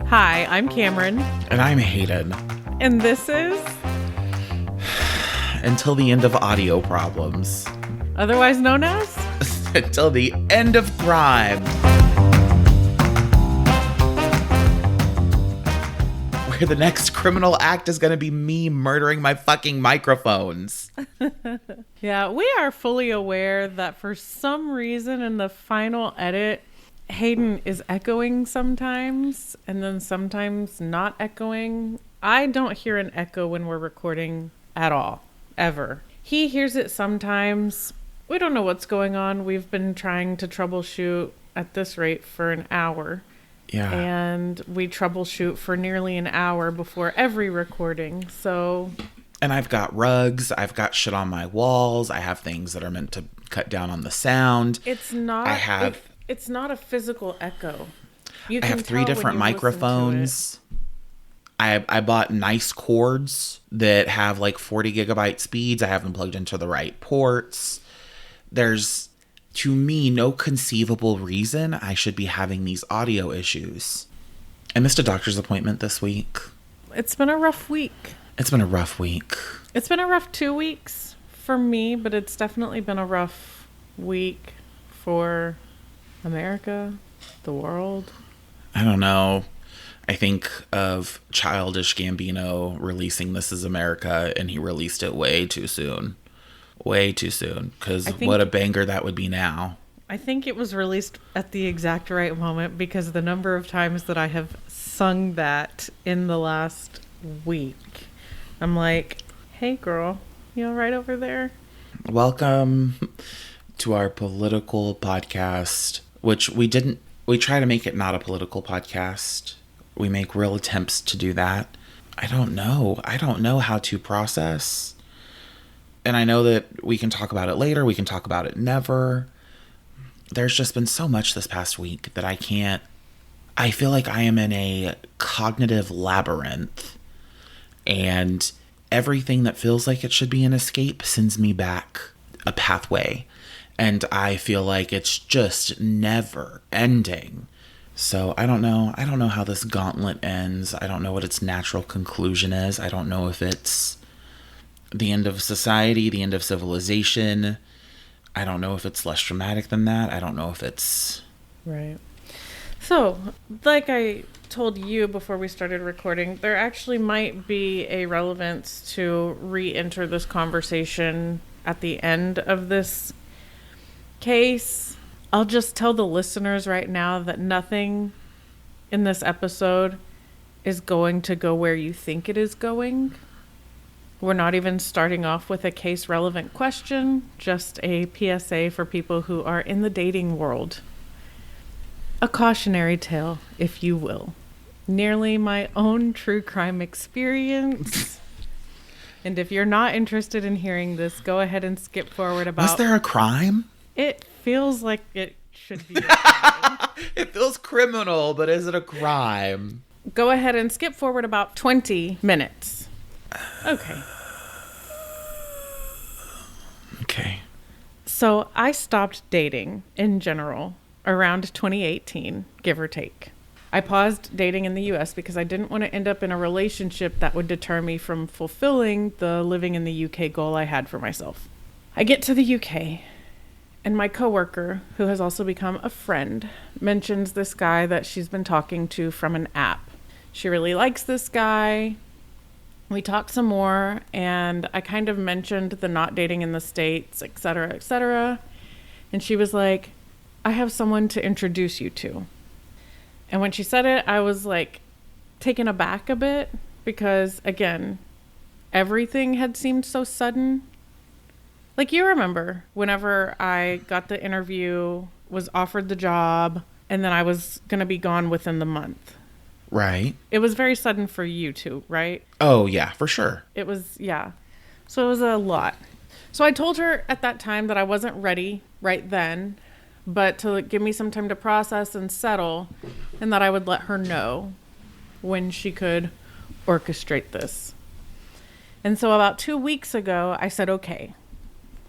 Hi, I'm Cameron. And I'm Hayden. And this is... Until the End of Audio Problems. Otherwise known as... Until the End of Crime. Where the next criminal act is going to be me murdering my fucking microphones. Yeah, we are fully aware that for some reason in the final edit, Hayden is echoing sometimes, and then sometimes not echoing. I don't hear an echo when we're recording at all, ever. He hears it sometimes. We don't know what's going on. We've been trying to troubleshoot at this rate for an hour. Yeah. And we troubleshoot for nearly an hour before every recording, so... And I've got rugs, I've got shit on my walls, I have things that are meant to cut down on the sound. It's not... It's not a physical echo. I have 3 different microphones. I bought nice cords that have like 40 gigabyte speeds. I have them plugged into the right ports. There's, to me, no conceivable reason I should be having these audio issues. I missed a doctor's appointment this week. It's been a rough week. It's been a rough week. It's been a rough 2 weeks for me, but it's definitely been a rough week for America, the world. I don't know. I think of Childish Gambino releasing This Is America, and he released it way too soon. Way too soon. Because what a banger that would be now. I think it was released at the exact right moment, because the number of times that I have sung that in the last week. I'm like, hey girl, you all right over there? Welcome to our political podcast, which we try to make it not a political podcast. We make real attempts to do that. I don't know how to process. And I know that we can talk about it later. We can talk about it never. There's just been so much this past week that I feel like I am in a cognitive labyrinth. And everything that feels like it should be an escape sends me back a pathway. And I feel like it's just never ending. So I don't know. I don't know how this gauntlet ends. I don't know what its natural conclusion is. I don't know if it's the end of society, the end of civilization. I don't know if it's less dramatic than that. I don't know if it's... Right. So, like I told you before we started recording, there actually might be a relevance to re-enter this conversation at the end of this case. I'll just tell the listeners right now that nothing in this episode is going to go where you think it is going. We're not even starting off with a case relevant question, just a PSA for people who are in the dating world. A cautionary tale, if you will. Nearly my own true crime experience. And if you're not interested in hearing this, go ahead and skip forward about... Was there a crime? It feels like it should be a crime. It feels criminal, but is it a crime? Go ahead and skip forward about 20 minutes. Okay. Okay. So I stopped dating in general around 2018, give or take. I paused dating in the US because I didn't want to end up in a relationship that would deter me from fulfilling the living in the UK goal I had for myself. I get to the UK, and my coworker, who has also become a friend, mentions this guy that she's been talking to from an app. She really likes this guy. We talked some more, and I kind of mentioned the not dating in the States, etc., etc. And she was like, I have someone to introduce you to. And when she said it, I was like taken aback a bit because, again, everything had seemed so sudden. Like, you remember whenever I got the interview, was offered the job, and then I was going to be gone within the month. Right. It was very sudden for you too, right? Oh, yeah, for sure. It was, yeah. So it was a lot. So I told her at that time that I wasn't ready right then, but to give me some time to process and settle, and that I would let her know when she could orchestrate this. And so about 2 weeks ago, I said, okay,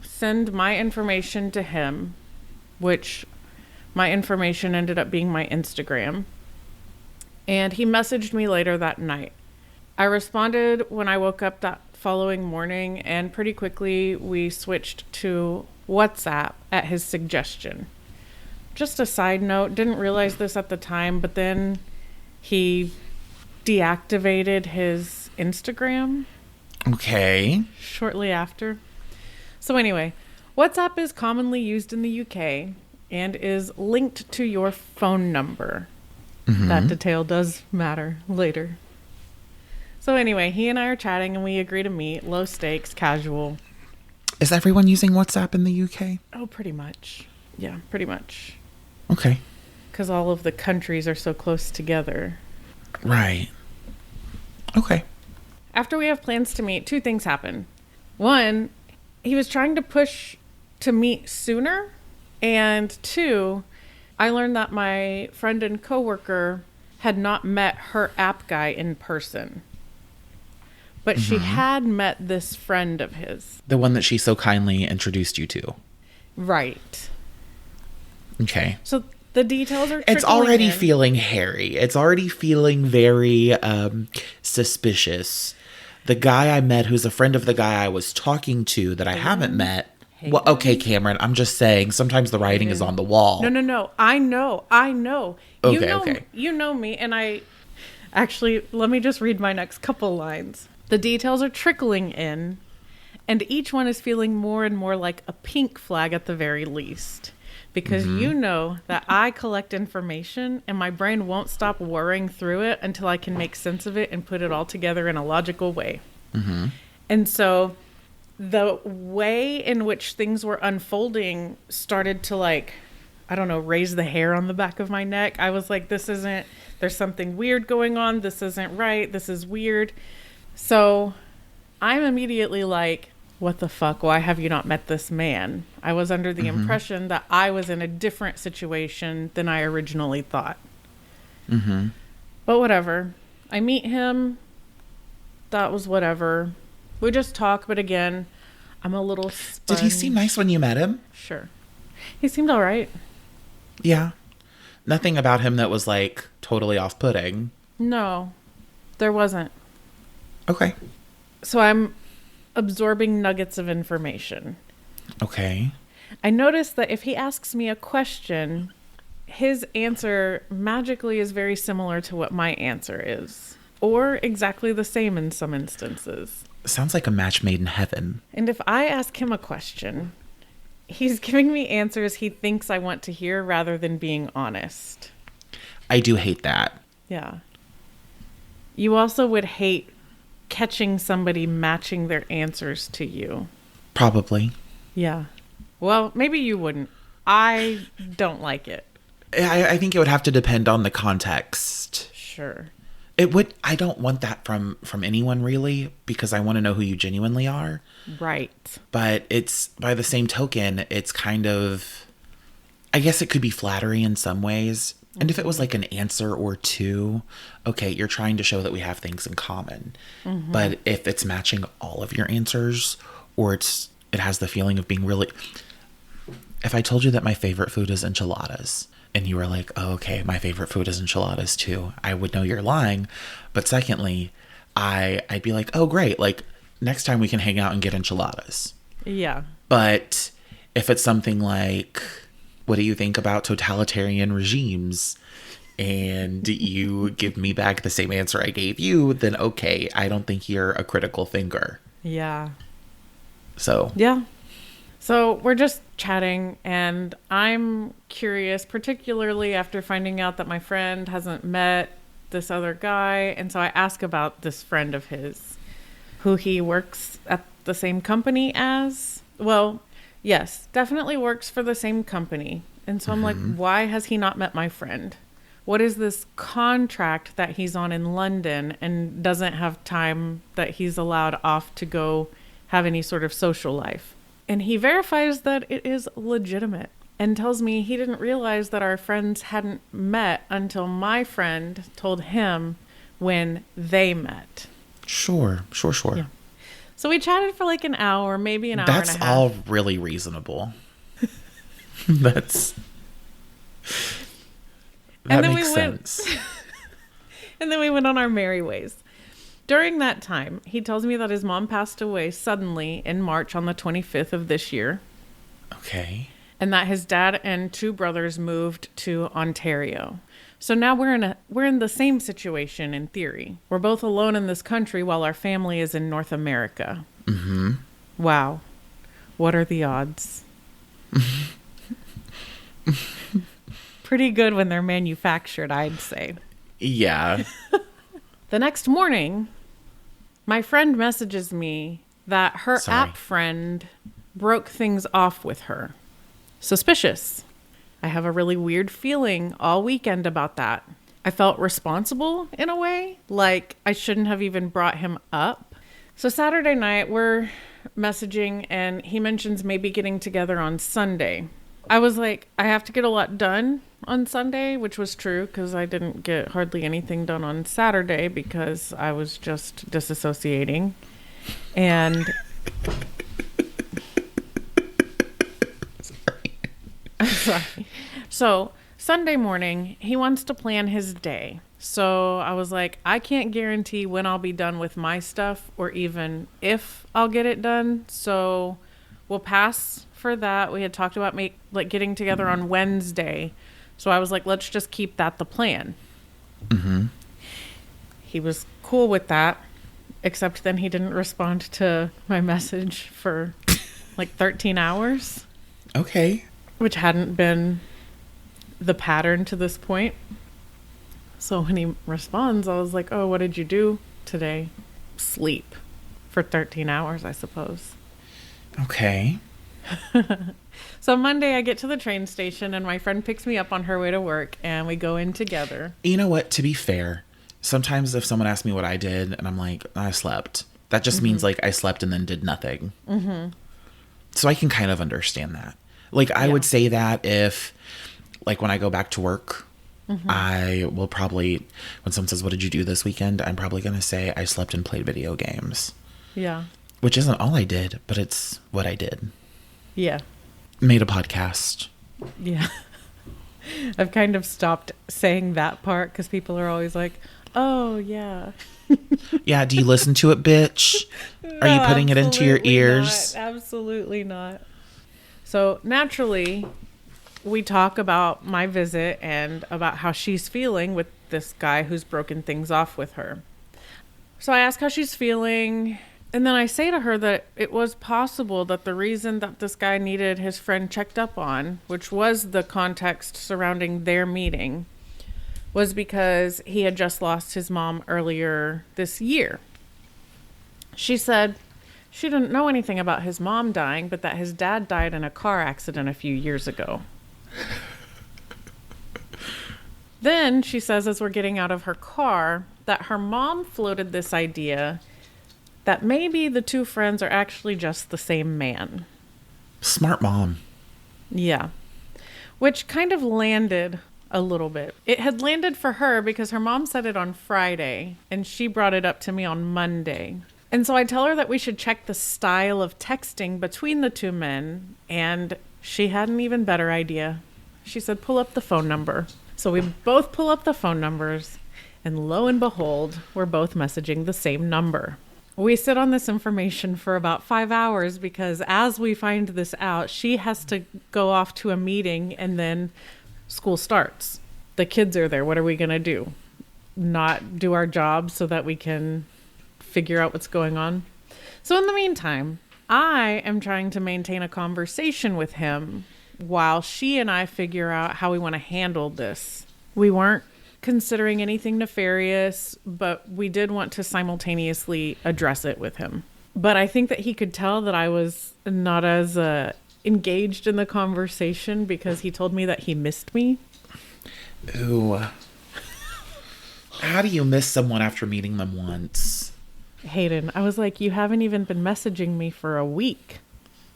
send my information to him, which my information ended up being my Instagram. And he messaged me later that night. I responded when I woke up that following morning, and pretty quickly we switched to WhatsApp at his suggestion. Just a side note, didn't realize this at the time, but then he deactivated his Instagram. Okay. Shortly after. So anyway, WhatsApp is commonly used in the UK and is linked to your phone number. Mm-hmm. That detail does matter later. So anyway, he and I are chatting and we agree to meet. Low stakes, casual. Is everyone using WhatsApp in the UK? Oh, pretty much. Yeah, pretty much. Okay. Because all of the countries are so close together. Right. Okay. After we have plans to meet, two things happen. One, he was trying to push to meet sooner. And two, I learned that my friend and coworker had not met her app guy in person. But she had met this friend of his. The one that she so kindly introduced you to. Right. Okay. So the details are It's already in. feeling hairy. It's already feeling very suspicious. The guy I met, who's a friend of the guy I was talking to that I haven't met. Well, okay, Cameron, I'm just saying sometimes the writing is on the wall. No. I know. Okay. You know me, and I... Actually, let me just read my next couple lines. The details are trickling in, and each one is feeling more and more like a pink flag at the very least. Because you know that I collect information, and my brain won't stop worrying through it until I can make sense of it and put it all together in a logical way. Mm-hmm. And so the way in which things were unfolding started to, like, I don't know, raise the hair on the back of my neck. I was like, there's something weird going on. This isn't right. This is weird. So I'm immediately like, what the fuck? Why have you not met this man? I was under the impression that I was in a different situation than I originally thought. Mm-hmm. But whatever. I meet him. That was whatever. We just talk, but again, I'm a little sponge. Did he seem nice when you met him? Sure. He seemed all right. Yeah. Nothing about him that was, like, totally off-putting. No, there wasn't. Okay. So I'm absorbing nuggets of information. Okay. I noticed that if he asks me a question, his answer magically is very similar to what my answer is, or exactly the same in some instances. Sounds like a match made in heaven. And if I ask him a question, he's giving me answers he thinks I want to hear rather than being honest. I do hate that. Yeah. You also would hate catching somebody matching their answers to you. Probably. Yeah. Well, maybe you wouldn't. I don't like it. I think it would have to depend on the context. Sure. It would. I don't want that from anyone, really, because I want to know who you genuinely are. Right. But it's, by the same token, it's kind of, I guess it could be flattery in some ways. And if it was like an answer or two, okay, you're trying to show that we have things in common. Mm-hmm. But if it's matching all of your answers, or it has the feeling of being really... If I told you that my favorite food is enchiladas, and you were like, oh, okay, my favorite food is enchiladas too, I would know you're lying. But secondly, I'd be like, oh, great, like, next time we can hang out and get enchiladas. Yeah. But if it's something like... what do you think about totalitarian regimes? And you give me back the same answer I gave you, then okay, I don't think you're a critical thinker. Yeah. So. Yeah. So we're just chatting, and I'm curious, particularly after finding out that my friend hasn't met this other guy. And so I ask about this friend of his, who he works at the same company as. Well, yes, definitely works for the same company. And so I'm like, why has he not met my friend? What is this contract that he's on in London and doesn't have time that he's allowed off to go have any sort of social life? And he verifies that it is legitimate and tells me he didn't realize that our friends hadn't met until my friend told him when they met. Sure. Yeah. So we chatted for like an hour, maybe an hour and a half. That's all really reasonable. That makes sense. And then we went on our merry ways. During that time, he tells me that his mom passed away suddenly in March on the 25th of this year. Okay. And that his dad and two brothers moved to Ontario. So now we're in the same situation in theory. We're both alone in this country while our family is in North America. Mm-hmm. Wow. What are the odds? Pretty good when they're manufactured, I'd say. Yeah. The next morning, my friend messages me that her app friend broke things off with her. Suspicious. I have a really weird feeling all weekend about that. I felt responsible in a way, like I shouldn't have even brought him up. So Saturday night, we're messaging and he mentions maybe getting together on Sunday. I was like, I have to get a lot done on Sunday, which was true because I didn't get hardly anything done on Saturday because I was just disassociating. And sorry. So Sunday morning, he wants to plan his day. So I was like, I can't guarantee when I'll be done with my stuff or even if I'll get it done. So we'll pass for that. We had talked about getting together on Wednesday. So I was like, let's just keep that the plan. Mm-hmm. He was cool with that, except then he didn't respond to my message for like 13 hours. Okay. Which hadn't been the pattern to this point. So when he responds, I was like, oh, what did you do today? Sleep for 13 hours, I suppose. Okay. So Monday I get to the train station and my friend picks me up on her way to work and we go in together. You know what? To be fair, sometimes if someone asks me what I did and I'm like, I slept, that just means like I slept and then did nothing. Mm-hmm. So I can kind of understand that. Like I would say that if like when I go back to work, I will probably, when someone says, what did you do this weekend? I'm probably going to say I slept and played video games. Yeah. Which isn't all I did, but it's what I did. Yeah. Made a podcast. Yeah. I've kind of stopped saying that part because people are always like, oh, yeah. Yeah. Do you listen to it, bitch? Are you putting it into your ears? Not. Absolutely not. So naturally, we talk about my visit and about how she's feeling with this guy who's broken things off with her. So I ask how she's feeling. And then I say to her that it was possible that the reason that this guy needed his friend checked up on, which was the context surrounding their meeting, was because he had just lost his mom earlier this year. She said she didn't know anything about his mom dying, but that his dad died in a car accident a few years ago. Then she says, as we're getting out of her car, that her mom floated this idea that maybe the two friends are actually just the same man. Smart mom. Yeah. Which kind of landed a little bit. It had landed for her because her mom said it on Friday and she brought it up to me on Monday. And so I tell her that we should check the style of texting between the two men, and she had an even better idea. She said, pull up the phone number. So we both pull up the phone numbers, and lo and behold, we're both messaging the same number. We sit on this information for about 5 hours because as we find this out, she has to go off to a meeting and then school starts. The kids are there. What are we going to do? Not do our job so that we can figure out what's going on? So in the meantime, I am trying to maintain a conversation with him while she and I figure out how we want to handle this. We weren't considering anything nefarious, but we did want to simultaneously address it with him. But I think that he could tell that I was not as engaged in the conversation because he told me that he missed me. Ooh. How do you miss someone after meeting them once? Hayden, I was like, you haven't even been messaging me for a week.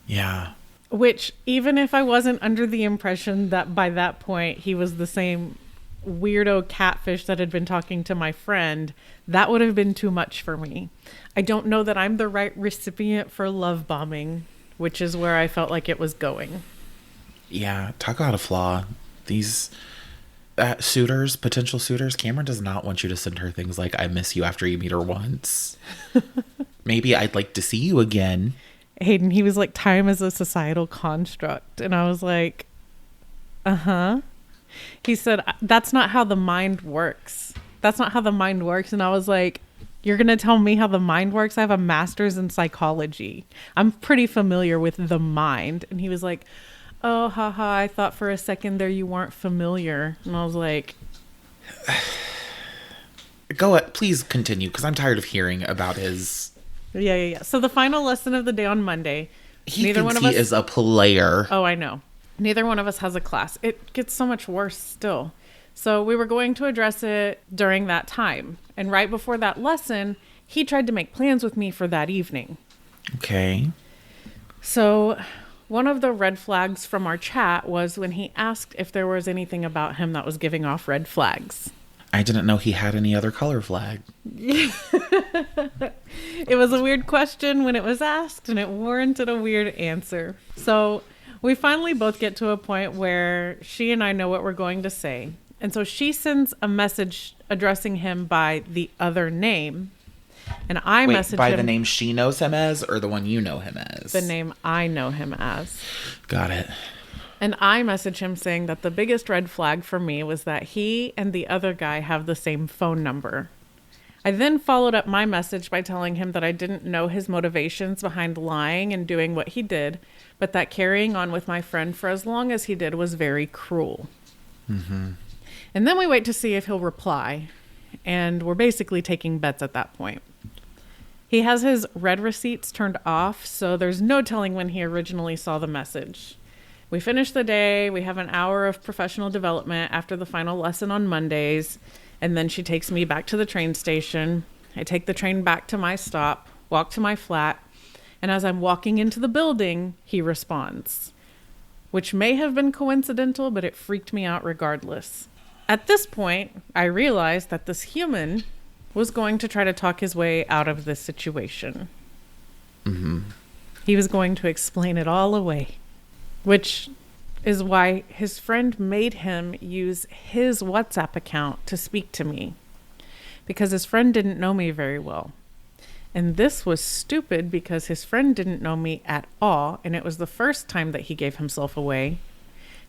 Yeah. Which, even if I wasn't under the impression that by that point he was the same weirdo catfish that had been talking to my friend, that would have been too much for me. I don't know that I'm the right recipient for love bombing, which is where I felt like it was going. Yeah, talk about a flaw. These Suitors, potential suitors, Cameron does not want you to send her things like, I miss you after you meet her once. Maybe I'd like to see you again. Hayden, he was like, time is a societal construct. And I was like, uh-huh. He said, that's not how the mind works. That's not how the mind works. And I was like, you're going to tell me how the mind works? I have a master's in psychology. I'm pretty familiar with the mind. And he was like, oh, haha, I thought for a second there you weren't familiar. And I was like... Please continue, because I'm tired of hearing about his... Yeah. So the final lesson of the day on Monday... He is a player. Oh, I know. Neither one of us has a class. It gets so much worse still. So we were going to address it during that time. And right before that lesson, he tried to make plans with me for that evening. Okay. So... one of the red flags from our chat was when he asked if there was anything about him that was giving off red flags. I didn't know he had any other color flag. It was a weird question when it was asked, and it warranted a weird answer. So we finally both get to a point where she and I know what we're going to say. And so she sends a message addressing him by the other name. And I message by him... the name she knows him as, or the one you know him as? The name I know him as. Got it. And I message him saying that the biggest red flag for me was that he and the other guy have the same phone number. I then followed up my message by telling him that I didn't know his motivations behind lying and doing what he did, but that carrying on with my friend for as long as he did was very cruel. Mm-hmm. And then we wait to see if he'll reply. And we're basically taking bets at that point. He has his read receipts turned off, so there's no telling when he originally saw the message. We finish the day. We have an hour of professional development after the final lesson on Mondays. And then she takes me back to the train station. I take the train back to my stop, walk to my flat. And as I'm walking into the building, he responds, which may have been coincidental, but it freaked me out regardless. At this point, I realized that this human was going to try to talk his way out of this situation. Mm-hmm. He was going to explain it all away, which is why his friend made him use his WhatsApp account to speak to me, because his friend didn't know me very well. And this was stupid because his friend didn't know me at all, and it was the first time that he gave himself away.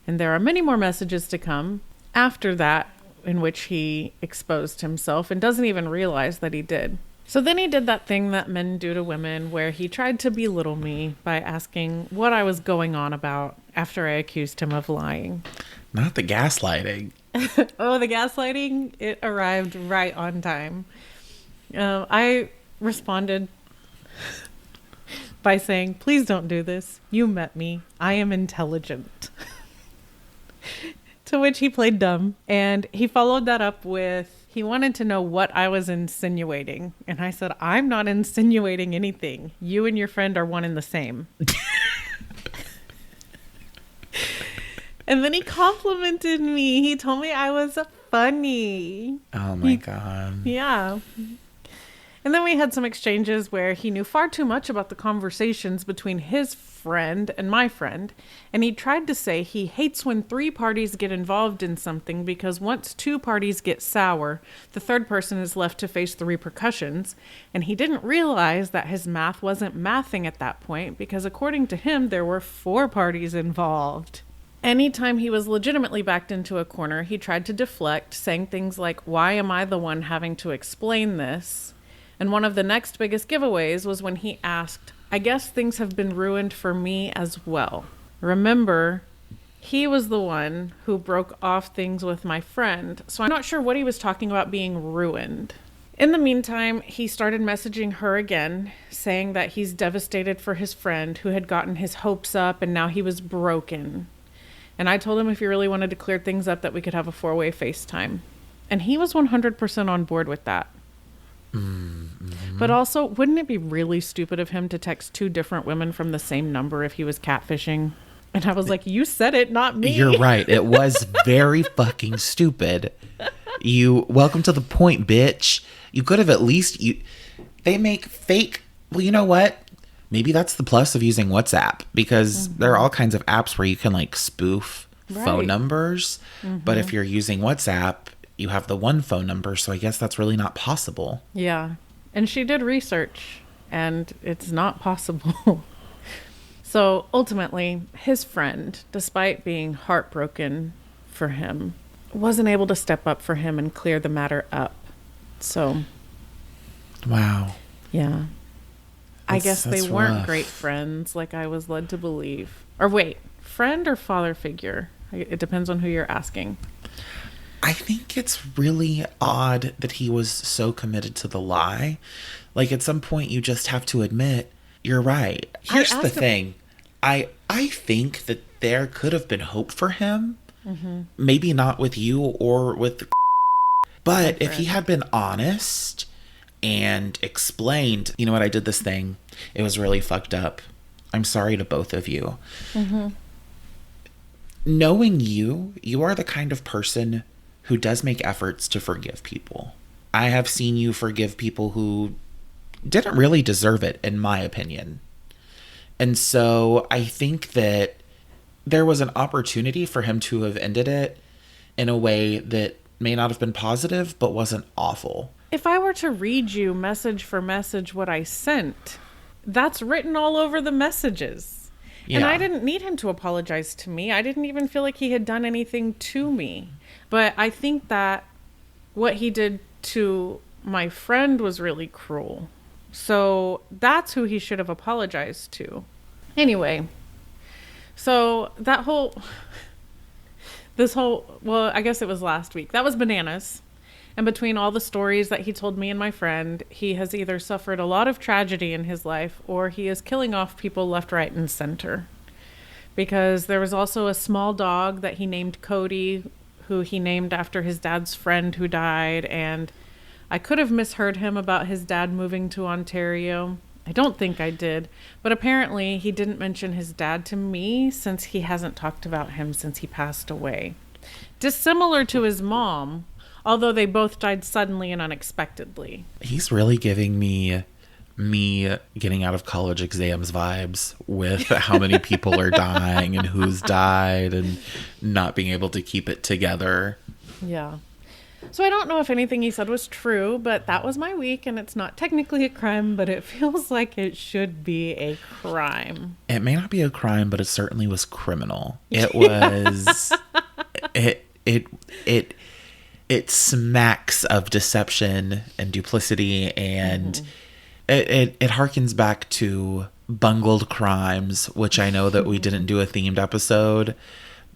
And there are many more messages to come after that in which he exposed himself and doesn't even realize that he did. So then he did that thing that men do to women where he tried to belittle me by asking what I was going on about after I accused him of lying. Not the gaslighting. Oh, the gaslighting? It arrived right on time. I responded by saying, please don't do this. You met me. I am intelligent. To which he played dumb. And he followed that up with, he wanted to know what I was insinuating. And I said, I'm not insinuating anything. You and your friend are one and the same. And then he complimented me. He told me I was funny. Oh my God. Yeah. And then we had some exchanges where he knew far too much about the conversations between his friend and my friend. And he tried to say he hates when 3 parties get involved in something because once 2 parties get sour, the third person is left to face the repercussions. And he didn't realize that his math wasn't mathing at that point because according to him, there were 4 parties involved. Anytime he was legitimately backed into a corner, he tried to deflect, saying things like, why am I the one having to explain this? And one of the next biggest giveaways was when he asked, I guess things have been ruined for me as well. Remember, he was the one who broke off things with my friend, so I'm not sure what he was talking about being ruined. In the meantime, he started messaging her again, saying that he's devastated for his friend who had gotten his hopes up and now he was broken. And I told him if he really wanted to clear things up that we could have a 4-way FaceTime. And he was 100% on board with that. Mm-hmm. But also, wouldn't it be really stupid of him to text 2 different women from the same number if he was catfishing? And I was like, you said it, not me. You're right. It was very fucking stupid. Welcome to the point, bitch. You could have at least, they make fake, well, you know what? Maybe that's the plus of using WhatsApp because there are all kinds of apps where you can like spoof phone Right. numbers. But if you're using WhatsApp, you have the one phone number. So I guess that's really not possible. Yeah. And she did research, and it's not possible. So ultimately, his friend, despite being heartbroken for him, wasn't able to step up for him and clear the matter up. So, Wow. yeah. I guess they That's weren't rough. great friends like I was led to believe. Or wait, friend or father figure? It depends on who you're asking. I think it's really odd that he was so committed to the lie. Like, at some point, you just have to admit, you're right. Here's the asked him- thing. I think that there could have been hope for him. Maybe not with you or with... But if he had been honest and explained, you know what, I did this thing. It was really fucked up. I'm sorry to both of you. Knowing you are the kind of person who does make efforts to forgive people. I have seen you forgive people who didn't really deserve it, in my opinion. And so I think that there was an opportunity for him to have ended it in a way that may not have been positive, but wasn't awful. If I were to read you message for message what I sent, that's written all over the messages. And Yeah. I didn't need him to apologize to me. I didn't even feel like he had done anything to me. But I think that what he did to my friend was really cruel. So that's who he should have apologized to. Anyway, so well, I guess it was last week. That was bananas. And between all the stories that he told me and my friend, he has either suffered a lot of tragedy in his life or he is killing off people left, right, and center. Because there was also a small dog that he named Cody, who he named after his dad's friend who died. And I could have misheard him about his dad moving to Ontario. I don't think I did. But apparently he didn't mention his dad to me since he hasn't talked about him since he passed away. Dissimilar to his mom, although they both died suddenly and unexpectedly. He's really giving me getting out of college exams vibes with how many people are dying and who's died and not being able to keep it together. Yeah. So I don't know if anything he said was true, but that was my week, and it's not technically a crime, but it feels like it should be a crime. It may not be a crime, but it certainly was criminal. It was it smacks of deception and duplicity, and it harkens back to bungled crimes, which I know that we didn't do a themed episode,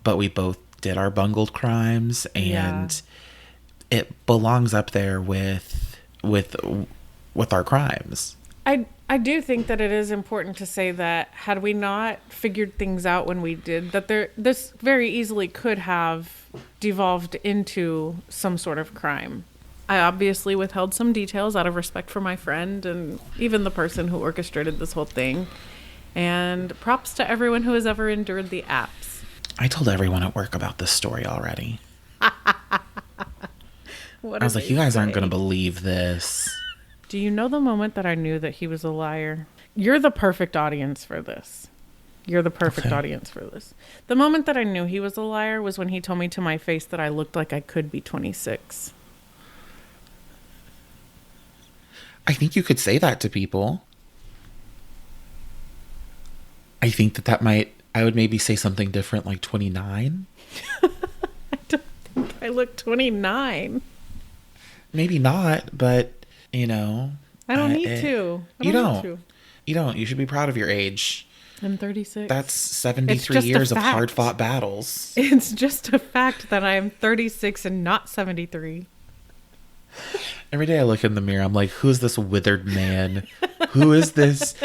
but we both did our bungled crimes, and it belongs up there with our crimes. I do think that it is important to say that had we not figured things out when we did, that this very easily could have devolved into some sort of crime. I obviously withheld some details out of respect for my friend and even the person who orchestrated this whole thing. And props to everyone who has ever endured the apps. I told everyone at work about this story already. What I was did like, they you guys aren't say? going to believe this. Do you know the moment that I knew that he was a liar? You're the perfect audience for this. You're the perfect Okay. audience for this. The moment that I knew he was a liar was when he told me to my face that I looked like I could be 26. I think you could say that to people. I think I would maybe say something different, like 29. I don't think I look 29. Maybe not, but, you know. I don't need to. You don't. You don't. You should be proud of your age. I'm 36. That's It's 73 just a years of fact. hard-fought battles. It's just a fact that I am 36 and not 73. Every day I look in the mirror, I'm like, who's this withered man? Who is this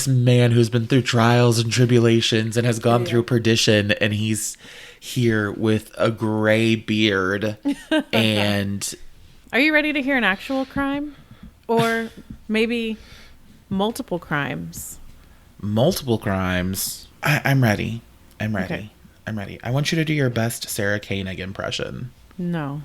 man who's been through trials and tribulations and has gone through perdition, and he's here with a gray beard and... Are you ready to hear an actual crime? Or maybe multiple crimes? multiple crimes. I'm ready. I'm ready. Okay. I'm ready. I want you to do your best Sarah Koenig impression. No.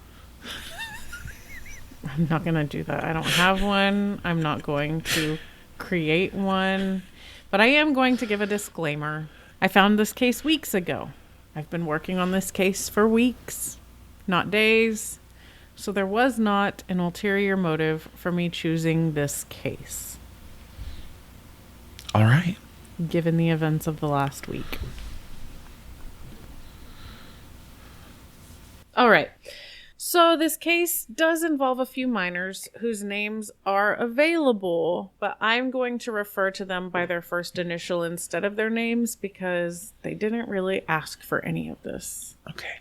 I'm not going to do that. I don't have one. I'm not going to create one. But I am going to give a disclaimer. I found this case weeks ago. I've been working on this case for weeks, not days. So there was not an ulterior motive for me choosing this case. All right. Given the events of the last week. All right. So this case does involve a few minors whose names are available, but I'm going to refer to them by their first initial instead of their names because they didn't really ask for any of this. Okay.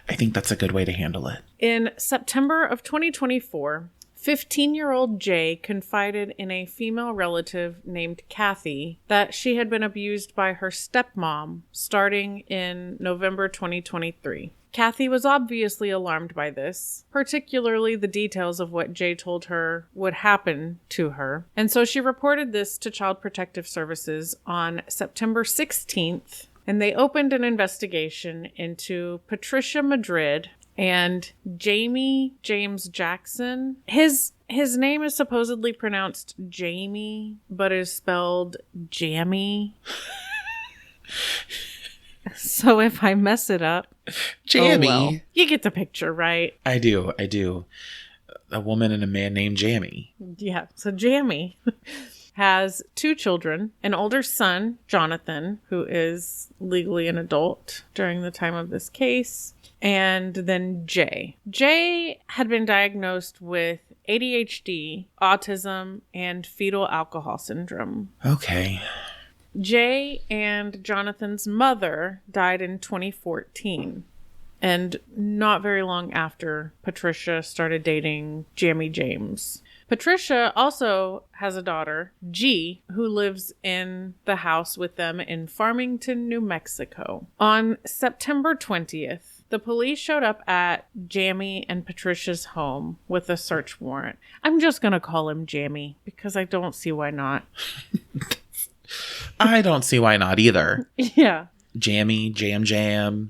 I think that's a good way to handle it. In September of 2024, 15-year-old Jay confided in a female relative named Kathy that she had been abused by her stepmom starting in November 2023. Kathy was obviously alarmed by this, particularly the details of what Jay told her would happen to her. And so she reported this to Child Protective Services on September 16th, and they opened an investigation into Patricia Madrid and James Jackson. His name is supposedly pronounced Jamie, but is spelled Jammy. So if I mess it up, Jammy. Oh well. You get the picture, right? I do. A woman and a man named Jammy. Yeah, so Jammy has 2 children, an older son, Jonathan, who is legally an adult during the time of this case, and then Jay. Jay had been diagnosed with ADHD, autism, and fetal alcohol syndrome. Okay. Jay and Jonathan's mother died in 2014, and not very long after Patricia started dating Jammy James. Patricia also has a daughter, G, who lives in the house with them in Farmington, New Mexico. On September 20th, the police showed up at Jammy and Patricia's home with a search warrant. I'm just going to call him Jammy because I don't see why not. I don't see why not either. Yeah. Jammy, Jam,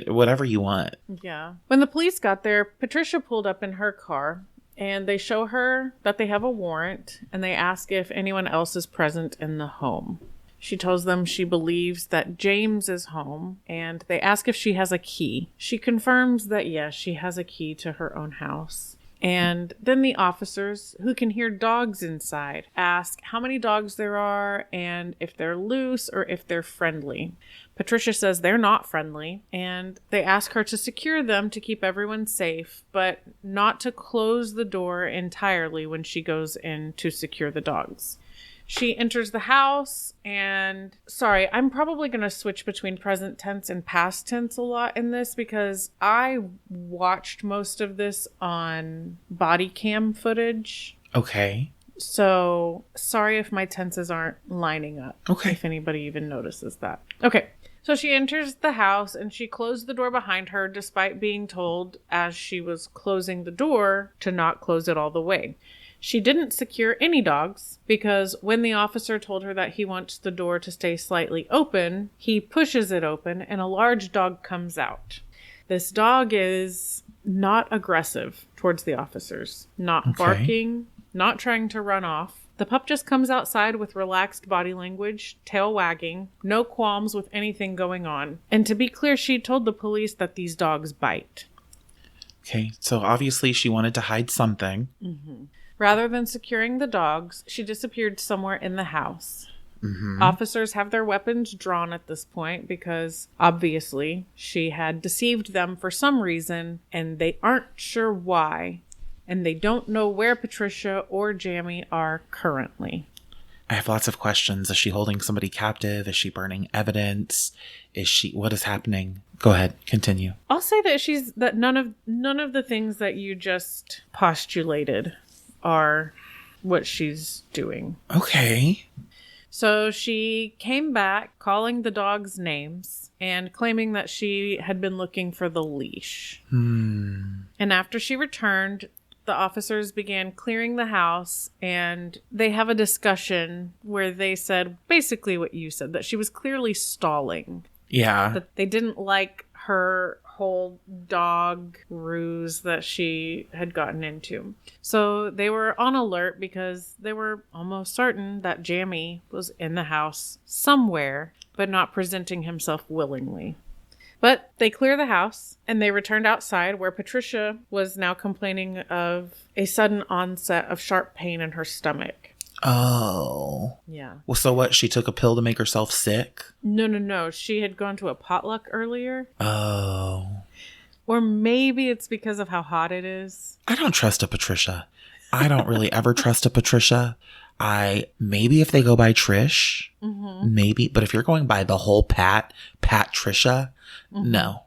whatever you want. Yeah. When the police got there, Patricia pulled up in her car and they show her that they have a warrant and they ask if anyone else is present in the home. She tells them she believes that James is home and they ask if she has a key. She confirms that yes, she has a key to her own house. And then the officers, who can hear dogs inside, ask how many dogs there are and if they're loose or if they're friendly. Patricia says they're not friendly, and they ask her to secure them to keep everyone safe, but not to close the door entirely when she goes in to secure the dogs. She enters the house and, sorry, I'm probably going to switch between present tense and past tense a lot in this because I watched most of this on body cam footage. Okay. So, sorry if my tenses aren't lining up. Okay. If anybody even notices that. Okay. So she enters the house and she closed the door behind her despite being told as she was closing the door to not close it all the way. She didn't secure any dogs because when the officer told her that he wants the door to stay slightly open, he pushes it open and a large dog comes out. This dog is not aggressive towards the officers, not barking, not trying to run off. The pup just comes outside with relaxed body language, tail wagging, no qualms with anything going on. And to be clear, she told the police that these dogs bite. Okay, so obviously she wanted to hide something. Mm-hmm. Rather than securing the dogs, she disappeared somewhere in the house. Mm-hmm. Officers have their weapons drawn at this point because, obviously, she had deceived them for some reason, and they aren't sure why, and they don't know where Patricia or Jammy are currently. I have lots of questions. Is she holding somebody captive? Is she burning evidence? What is happening? Go ahead, continue. I'll say that none of the things that you just postulated are what she's doing. Okay. So she came back calling the dogs names and claiming that she had been looking for the leash. And after she returned, the officers began clearing the house and they have a discussion where they said basically what you said, that she was clearly stalling. Yeah. That they didn't like her whole dog ruse that she had gotten into. So they were on alert because they were almost certain that Jammy was in the house somewhere, but not presenting himself willingly. But they clear the house and they returned outside where Patricia was now complaining of a sudden onset of sharp pain in her stomach. Oh. Yeah. Well, so what? She took a pill to make herself sick? No. She had gone to a potluck earlier. Oh. Or maybe it's because of how hot it is. I don't trust a Patricia. I don't really ever trust a Patricia. Maybe if they go by Trish, maybe. But if you're going by the whole Patricia, no.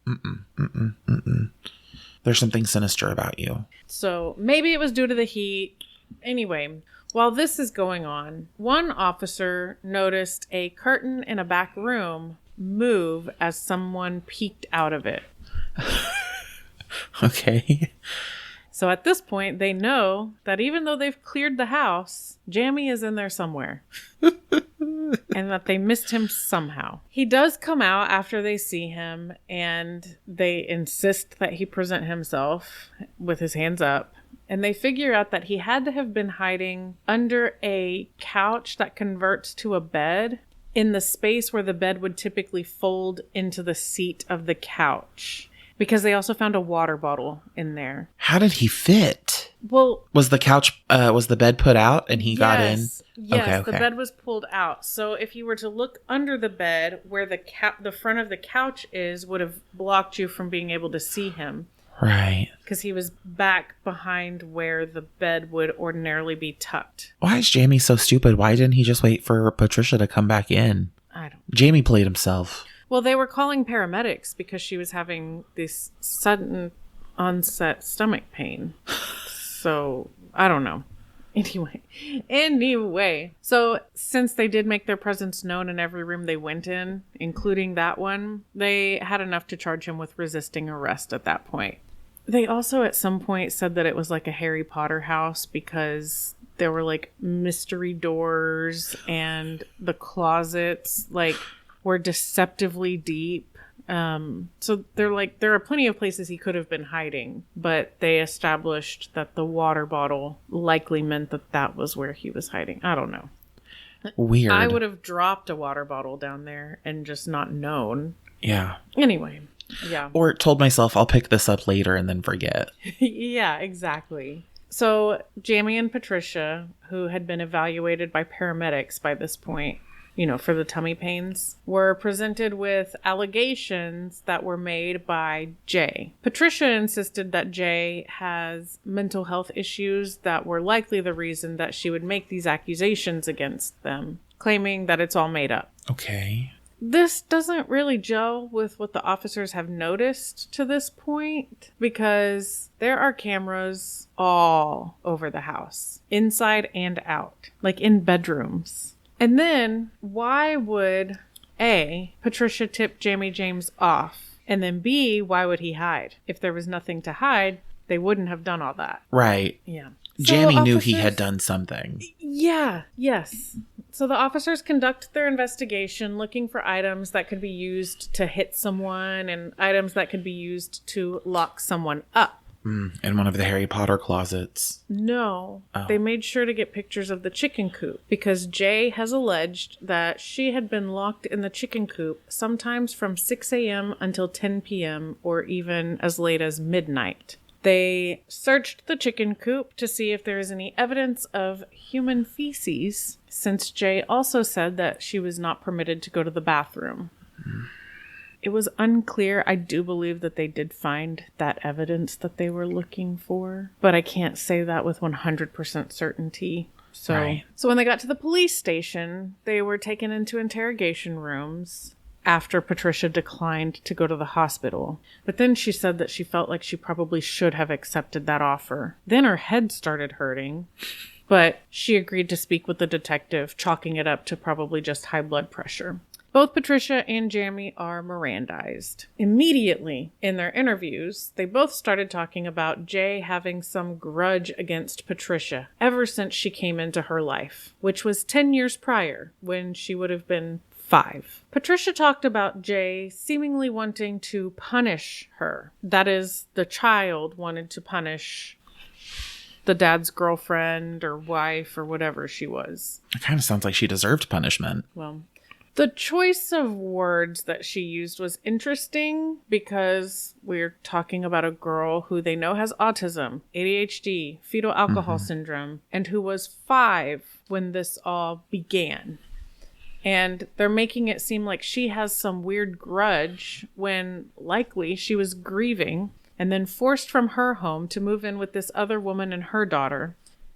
There's something sinister about you. So maybe it was due to the heat. Anyway, while this is going on, one officer noticed a curtain in a back room move as someone peeked out of it. Okay. So at this point, they know that even though they've cleared the house, Jammy is in there somewhere. And that they missed him somehow. He does come out after they see him, and they insist that he present himself with his hands up. And they figure out that he had to have been hiding under a couch that converts to a bed in the space where the bed would typically fold into the seat of the couch. Because they also found a water bottle in there. How did he fit? Well, was the bed put out and he got in? Yes, okay. The bed was pulled out. So if you were to look under the bed where the front of the couch is, would have blocked you from being able to see him. Right. Because he was back behind where the bed would ordinarily be tucked. Why is Jamie so stupid? Why didn't he just wait for Patricia to come back in? I don't know. Jamie played himself. Well, they were calling paramedics because she was having this sudden onset stomach pain. So, I don't know. Anyway. So, since they did make their presence known in every room they went in, including that one, they had enough to charge him with resisting arrest at that point. They also at some point said that it was like a Harry Potter house because there were like mystery doors and the closets were deceptively deep. So they're like, there are plenty of places he could have been hiding, but they established that the water bottle likely meant that was where he was hiding. I don't know. Weird. I would have dropped a water bottle down there and just not known. Yeah. Anyway. Yeah. Or told myself I'll pick this up later and then forget. Yeah, exactly. So Jamie and Patricia, who had been evaluated by paramedics by this point, for the tummy pains, were presented with allegations that were made by Jay. Patricia insisted that Jay has mental health issues that were likely the reason that she would make these accusations against them, claiming that it's all made up. Okay. This doesn't really gel with what the officers have noticed to this point because there are cameras all over the house, inside and out, like in bedrooms. And then, why would A, Patricia tip Jamie James off? And then B, why would he hide? If there was nothing to hide, they wouldn't have done all that. Right. Yeah. Jamie knew he had done something. Yeah. Yes. So the officers conduct their investigation looking for items that could be used to hit someone and items that could be used to lock someone up. In one of the Harry Potter closets. No. Oh. They made sure to get pictures of the chicken coop because Jay has alleged that she had been locked in the chicken coop sometimes from 6 a.m. until 10 p.m. or even as late as midnight. They searched the chicken coop to see if there is any evidence of human feces, since Jay also said that she was not permitted to go to the bathroom. It was unclear. I do believe that they did find that evidence that they were looking for, but I can't say that with 100% certainty. So when they got to the police station, they were taken into interrogation rooms after Patricia declined to go to the hospital. But then she said that she felt like she probably should have accepted that offer. Then her head started hurting, but she agreed to speak with the detective, chalking it up to probably just high blood pressure. Both Patricia and Jamie are Mirandized. Immediately in their interviews, they both started talking about Jay having some grudge against Patricia ever since she came into her life, which was 10 years prior when she would have been 5. Patricia talked about Jay seemingly wanting to punish her. That is, the child wanted to punish the dad's girlfriend or wife or whatever she was. It kind of sounds like she deserved punishment. Well, The choice of words that she used was interesting because we're talking about a girl who they know has autism, ADHD, fetal alcohol syndrome, and who was 5 when this all began. And they're making it seem like she has some weird grudge when likely she was grieving and then forced from her home to move in with this other woman and her daughter.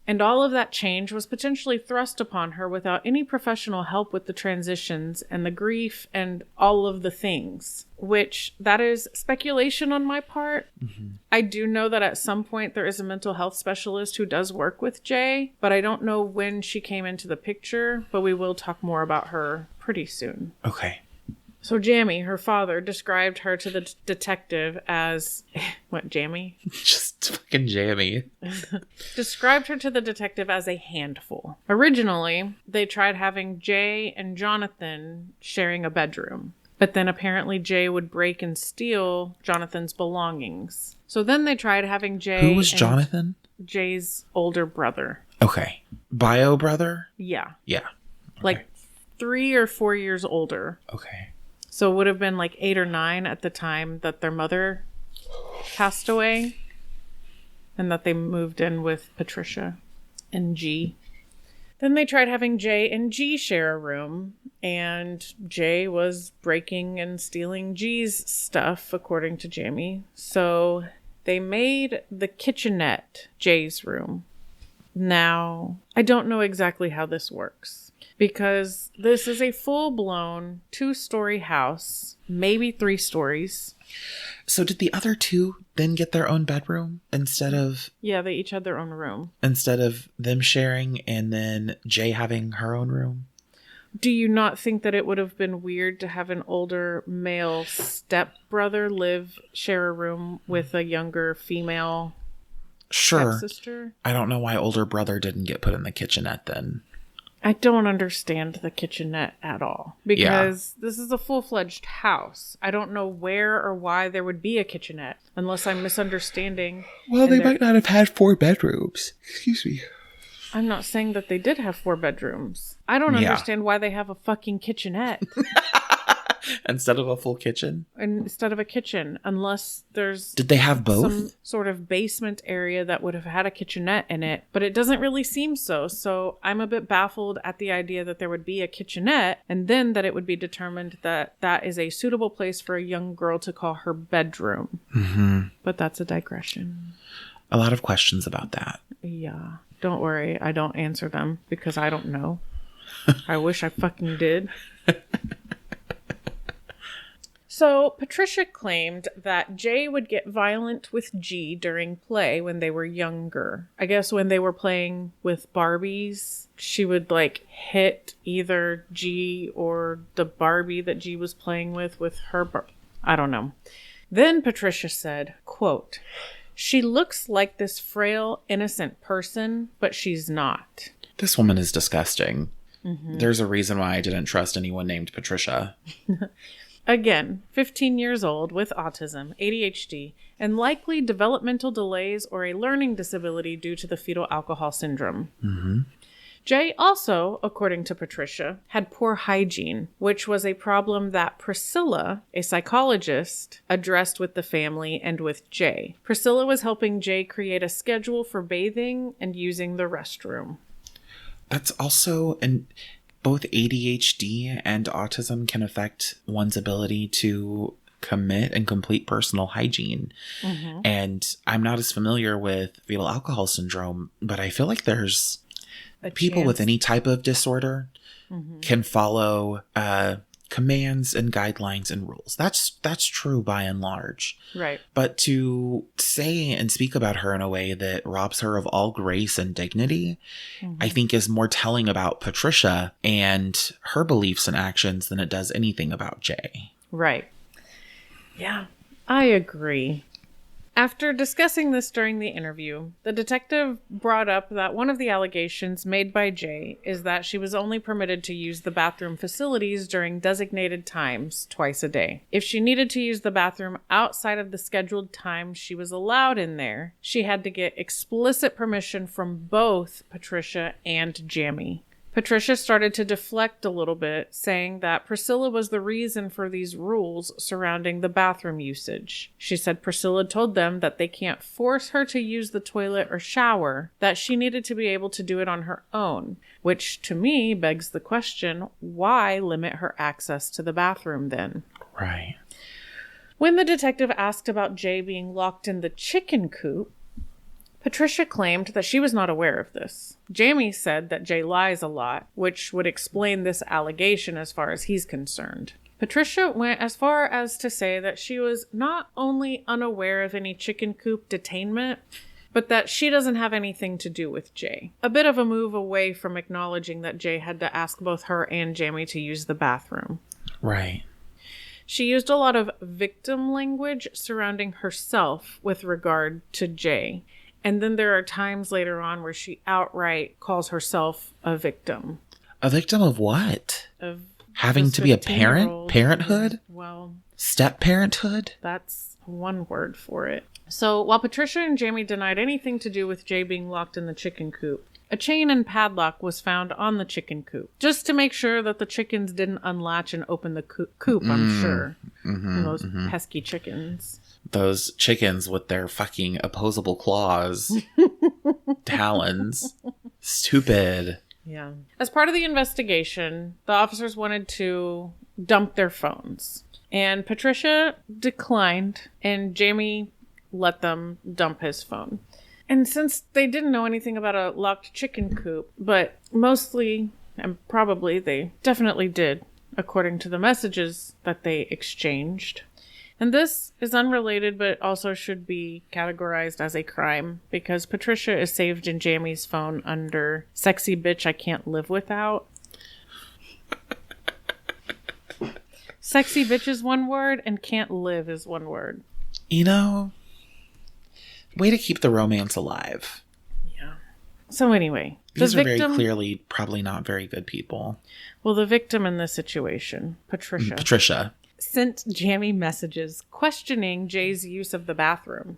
And all of that change was potentially thrust upon her without any professional help with the transitions and the grief and all of the things, which that is speculation on my part. I do know that at some point there is a mental health specialist who does work with Jay, but I don't know when she came into the picture, but we will talk more about her pretty soon. Okay. So Jammy, her father, described her to the detective as... What, Jammy? Just fucking Jammy. Described her to the detective as a handful. Originally, they tried having Jay and Jonathan sharing a bedroom. But then apparently Jay would break and steal Jonathan's belongings. So then they tried having Jay... Who was Jonathan? Jay's older brother. Okay. Bio brother? Yeah. Yeah. Okay. Like 3 or 4 years older. Okay. So it would have been like 8 or 9 at the time that their mother passed away and that they moved in with Patricia and G. Then they tried having Jay and G share a room, and Jay was breaking and stealing G's stuff, according to Jamie. So they made the kitchenette Jay's room. Now, I don't know exactly how this works. Because this is a full-blown 2-story house, maybe 3 stories. So did the other 2 then get their own bedroom instead of... Yeah, they each had their own room. Instead of them sharing and then Jay having her own room? Do you not think that it would have been weird to have an older male stepbrother share a room with a younger female stepsister? I don't know why older brother didn't get put in the kitchenette then. I don't understand the kitchenette at all because this is a full-fledged house. I don't know where or why there would be a kitchenette unless I'm misunderstanding. Well, they might not have had 4 bedrooms. Excuse me. I'm not saying that they did have 4 bedrooms. I don't understand why they have a fucking kitchenette. Instead of a full kitchen? Instead of a kitchen, unless there's... Did they have both? Some sort of basement area that would have had a kitchenette in it, but it doesn't really seem so. So I'm a bit baffled at the idea that there would be a kitchenette, and then that it would be determined that that is a suitable place for a young girl to call her bedroom. But that's a digression. A lot of questions about that. Yeah. Don't worry, I don't answer them because I don't know. I wish I fucking did. So, Patricia claimed that Jay would get violent with G during play when they were younger. I guess when they were playing with Barbies, she would, hit either G or the Barbie that G was playing with her I don't know. Then Patricia said, quote, "She looks like this frail, innocent person, but she's not." This woman is disgusting. There's a reason why I didn't trust anyone named Patricia. Again, 15 years old with autism, ADHD, and likely developmental delays or a learning disability due to the fetal alcohol syndrome. Jay also, according to Patricia, had poor hygiene, which was a problem that Priscilla, a psychologist, addressed with the family and with Jay. Priscilla was helping Jay create a schedule for bathing and using the restroom. That's also... Both ADHD and autism can affect one's ability to commit and complete personal hygiene. And I'm not as familiar with fetal alcohol syndrome, but I feel like there's people with any type of disorder can follow commands and guidelines and rules. That's true by and large. Right. But to say and speak about her in a way that robs her of all grace and dignity, I think is more telling about Patricia and her beliefs and actions than it does anything about Jay. Right. Yeah, I agree. After discussing this during the interview, the detective brought up that one of the allegations made by Jay is that she was only permitted to use the bathroom facilities during designated times twice a day. If she needed to use the bathroom outside of the scheduled time she was allowed in there, she had to get explicit permission from both Patricia and Jammy. Patricia started to deflect a little bit, saying that Priscilla was the reason for these rules surrounding the bathroom usage. She said Priscilla told them that they can't force her to use the toilet or shower, that she needed to be able to do it on her own, which to me begs the question, why limit her access to the bathroom then? Right. When the detective asked about Jay being locked in the chicken coop, Patricia claimed that she was not aware of this. Jamie said that Jay lies a lot, which would explain this allegation as far as he's concerned. Patricia went as far as to say that she was not only unaware of any chicken coop detainment, but that she doesn't have anything to do with Jay. A bit of a move away from acknowledging that Jay had to ask both her and Jamie to use the bathroom. Right. She used a lot of victim language surrounding herself with regard to Jay. And then there are times later on where she outright calls herself a victim. A victim of what? Of having to be a parent? Parenthood? Well, step-parenthood? That's one word for it. So while Patricia and Jamie denied anything to do with Jay being locked in the chicken coop, a chain and padlock was found on the chicken coop, just to make sure that the chickens didn't unlatch and open the coop, I'm sure. Those pesky chickens. Those chickens with their fucking opposable claws. Talons. Stupid. Yeah. As part of the investigation, the officers wanted to dump their phones. And Patricia declined, and Jamie let them dump his phone. And since they didn't know anything about a locked chicken coop, but mostly, and probably they definitely did, according to the messages that they exchanged. And this is unrelated, but also should be categorized as a crime, because Patricia is saved in Jamie's phone under sexy bitch I can't live without. Sexy bitch is one word, and can't live is one word. You know, way to keep the romance alive. Yeah. So anyway. These are very clearly probably not very good people. Well, the victim in this situation, Patricia, sent Jamie messages questioning Jay's use of the bathroom.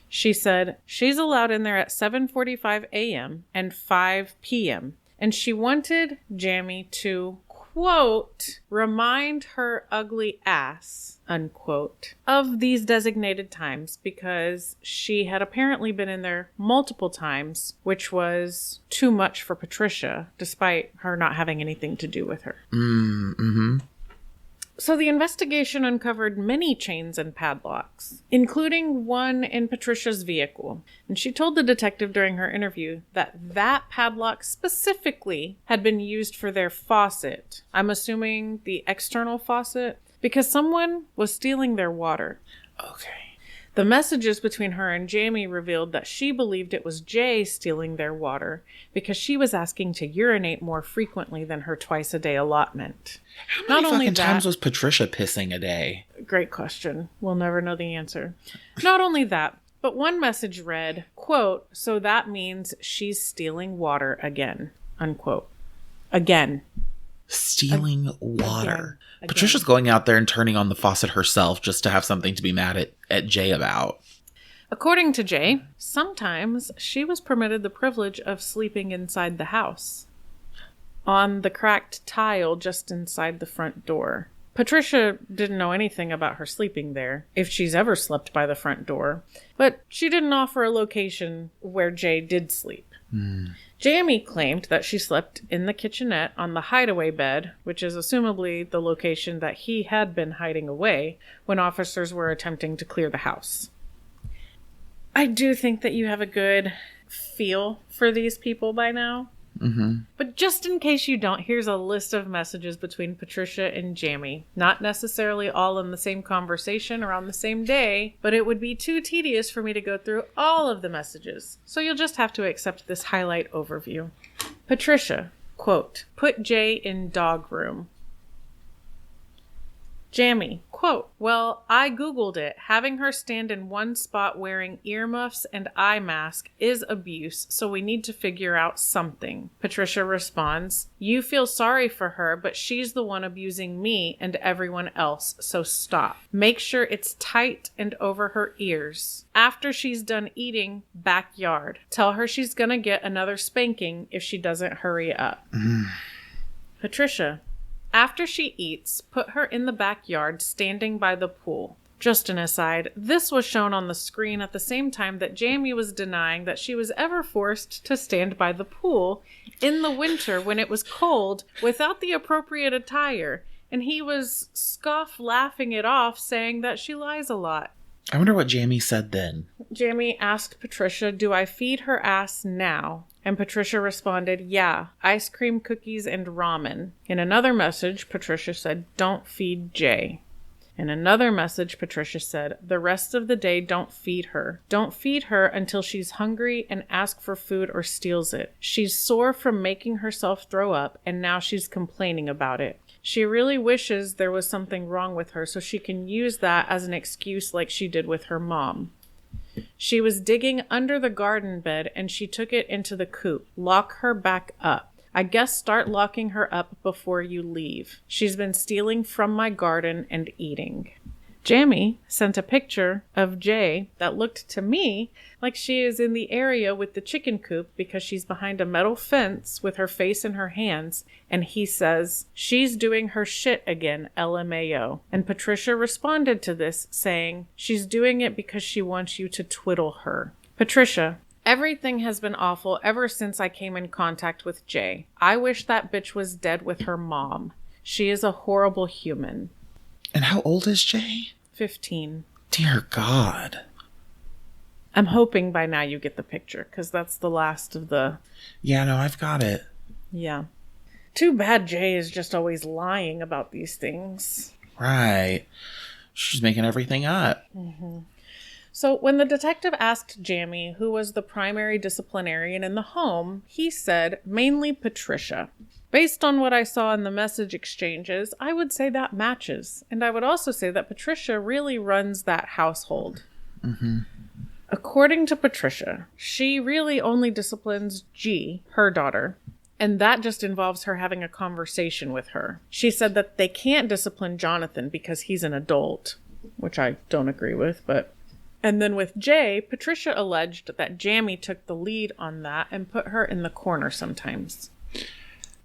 She said she's allowed in there at 7:45 a.m. and 5 p.m. And she wanted Jamie to, quote, remind her ugly ass, unquote, of these designated times because she had apparently been in there multiple times, which was too much for Patricia, despite her not having anything to do with her. So the investigation uncovered many chains and padlocks, including one in Patricia's vehicle. And she told the detective during her interview that that padlock specifically had been used for their faucet. I'm assuming the external faucet, because someone was stealing their water. Okay. The messages between her and Jamie revealed that she believed it was Jay stealing their water because she was asking to urinate more frequently than her twice-a-day allotment. How many fucking times was Patricia pissing a day? Great question. We'll never know the answer. Not only that, but one message read, quote, so that means she's stealing water again, unquote. Again. Stealing water. Again. Patricia's going out there and turning on the faucet herself just to have something to be mad at Jay about. According to Jay, sometimes she was permitted the privilege of sleeping inside the house, on the cracked tile just inside the front door. Patricia didn't know anything about her sleeping there, if she's ever slept by the front door, but she didn't offer a location where Jay did sleep. Jamie claimed that she slept in the kitchenette on the hideaway bed, which is assumably the location that he had been hiding away when officers were attempting to clear the house. I do think that you have a good feel for these people by now. But just in case you don't, here's a list of messages between Patricia and Jamie. Not necessarily all in the same conversation or on the same day, but it would be too tedious for me to go through all of the messages. So you'll just have to accept this highlight overview. Patricia, quote, put Jay in dog room. Jammy, quote, well, I Googled it. Having her stand in one spot wearing earmuffs and eye mask is abuse, so we need to figure out something. Patricia responds, you feel sorry for her, but she's the one abusing me and everyone else, so stop. Make sure it's tight and over her ears. After she's done eating, backyard. Tell her she's gonna get another spanking if she doesn't hurry up. Patricia, after she eats, put her in the backyard standing by the pool. Just an aside, this was shown on the screen at the same time that Jamie was denying that she was ever forced to stand by the pool in the winter when it was cold without the appropriate attire, and he was laughing it off, saying that she lies a lot. I wonder what Jamie said then. Jamie asked Patricia, do I feed her ass now? And Patricia responded, yeah, ice cream, cookies, and ramen. In another message, Patricia said, don't feed Jay. In another message, Patricia said, the rest of the day, don't feed her. Don't feed her until she's hungry and asks for food or steals it. She's sore from making herself throw up, and now she's complaining about it. She really wishes there was something wrong with her so she can use that as an excuse like she did with her mom. She was digging under the garden bed and she took it into the coop. Lock her back up. I guess start locking her up before you leave. She's been stealing from my garden and eating. Jamie sent a picture of Jay that looked to me like she is in the area with the chicken coop because she's behind a metal fence with her face in her hands, and he says, she's doing her shit again, LMAO. And Patricia responded to this saying, she's doing it because she wants you to twiddle her. Patricia, everything has been awful ever since I came in contact with Jay. I wish that bitch was dead with her mom. She is a horrible human. And how old is Jay? 15. Dear God. I'm hoping by now you get the picture, because that's the last of the... Yeah, no, I've got it. Yeah. Too bad Jay is just always lying about these things. Right. She's making everything up. Mm-hmm. So when the detective asked Jamie who was the primary disciplinarian in the home, he said mainly Patricia. Based on what I saw in the message exchanges, I would say that matches. And I would also say that Patricia really runs that household. Mm-hmm. According to Patricia, she really only disciplines G, her daughter, and that just involves her having a conversation with her. She said that they can't discipline Jonathan because he's an adult, which I don't agree with, but... And then with Jay, Patricia alleged that Jamie took the lead on that and put her in the corner sometimes.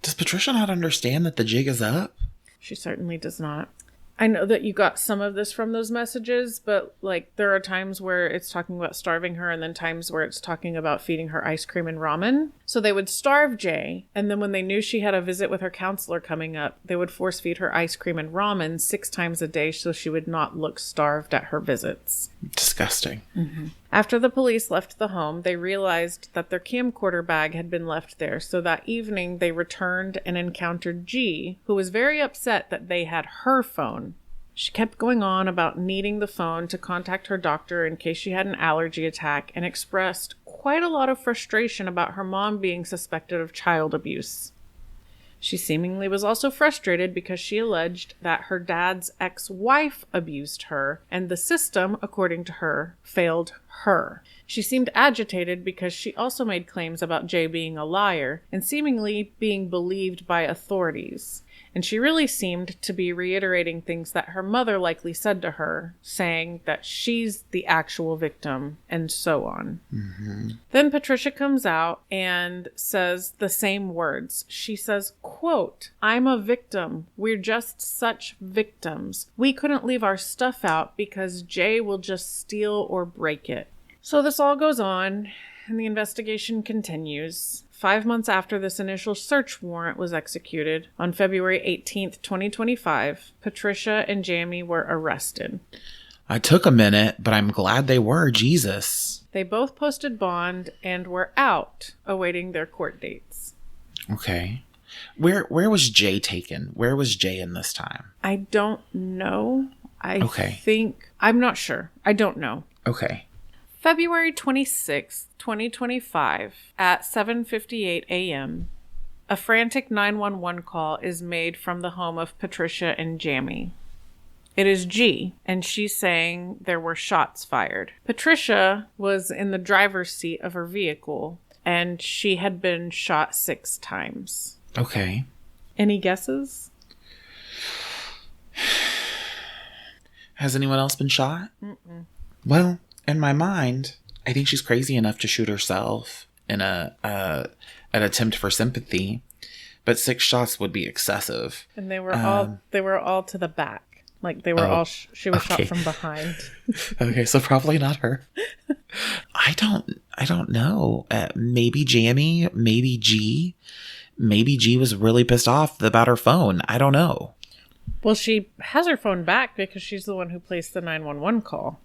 Does Patricia not understand that the jig is up? She certainly does not. I know that you got some of this from those messages, but like there are times where it's talking about starving her and then times where it's talking about feeding her ice cream and ramen. So they would starve Jay, and then when they knew she had a visit with her counselor coming up, they would force feed her ice cream and ramen 6 times a day so she would not look starved at her visits. Disgusting. Mm-hmm. After the police left the home, they realized that their camcorder bag had been left there, so that evening they returned and encountered G, who was very upset that they had her phone. She kept going on about needing the phone to contact her doctor in case she had an allergy attack and expressed quite a lot of frustration about her mom being suspected of child abuse. She seemingly was also frustrated because she alleged that her dad's ex-wife abused her, and the system, according to her, failed her. She seemed agitated because she also made claims about Jay being a liar and seemingly being believed by authorities. And she really seemed to be reiterating things that her mother likely said to her, saying that she's the actual victim, and so on. Mm-hmm. Then Patricia comes out and says the same words. She says, quote, I'm a victim. We're just such victims. We couldn't leave our stuff out because Jay will just steal or break it. So this all goes on, and the investigation continues. 5 months after this initial search warrant was executed, on February 18th, 2025, Patricia and Jamie were arrested. I took a minute, but I'm glad they were. Jesus. They both posted bond and were out, awaiting their court dates. Okay. Where was Jay taken? Where was Jay in this time? I don't know. I'm not sure. I don't know. Okay. February 26, 2025, at 7:58 a.m., a frantic 911 call is made from the home of Patricia and Jamie. It is G, and she's saying there were shots fired. Patricia was in the driver's seat of her vehicle, and she had been shot 6 times. Okay. Any guesses? Has anyone else been shot? Mm-mm. Well, in my mind, I think she's crazy enough to shoot herself in an attempt for sympathy, but 6 shots would be excessive. And they were all to the back. Like they were she was shot from behind. Okay, so probably not her. I don't know. Maybe Jammy, maybe G. Maybe G was really pissed off about her phone. I don't know. Well, she has her phone back because she's the one who placed the 911 call.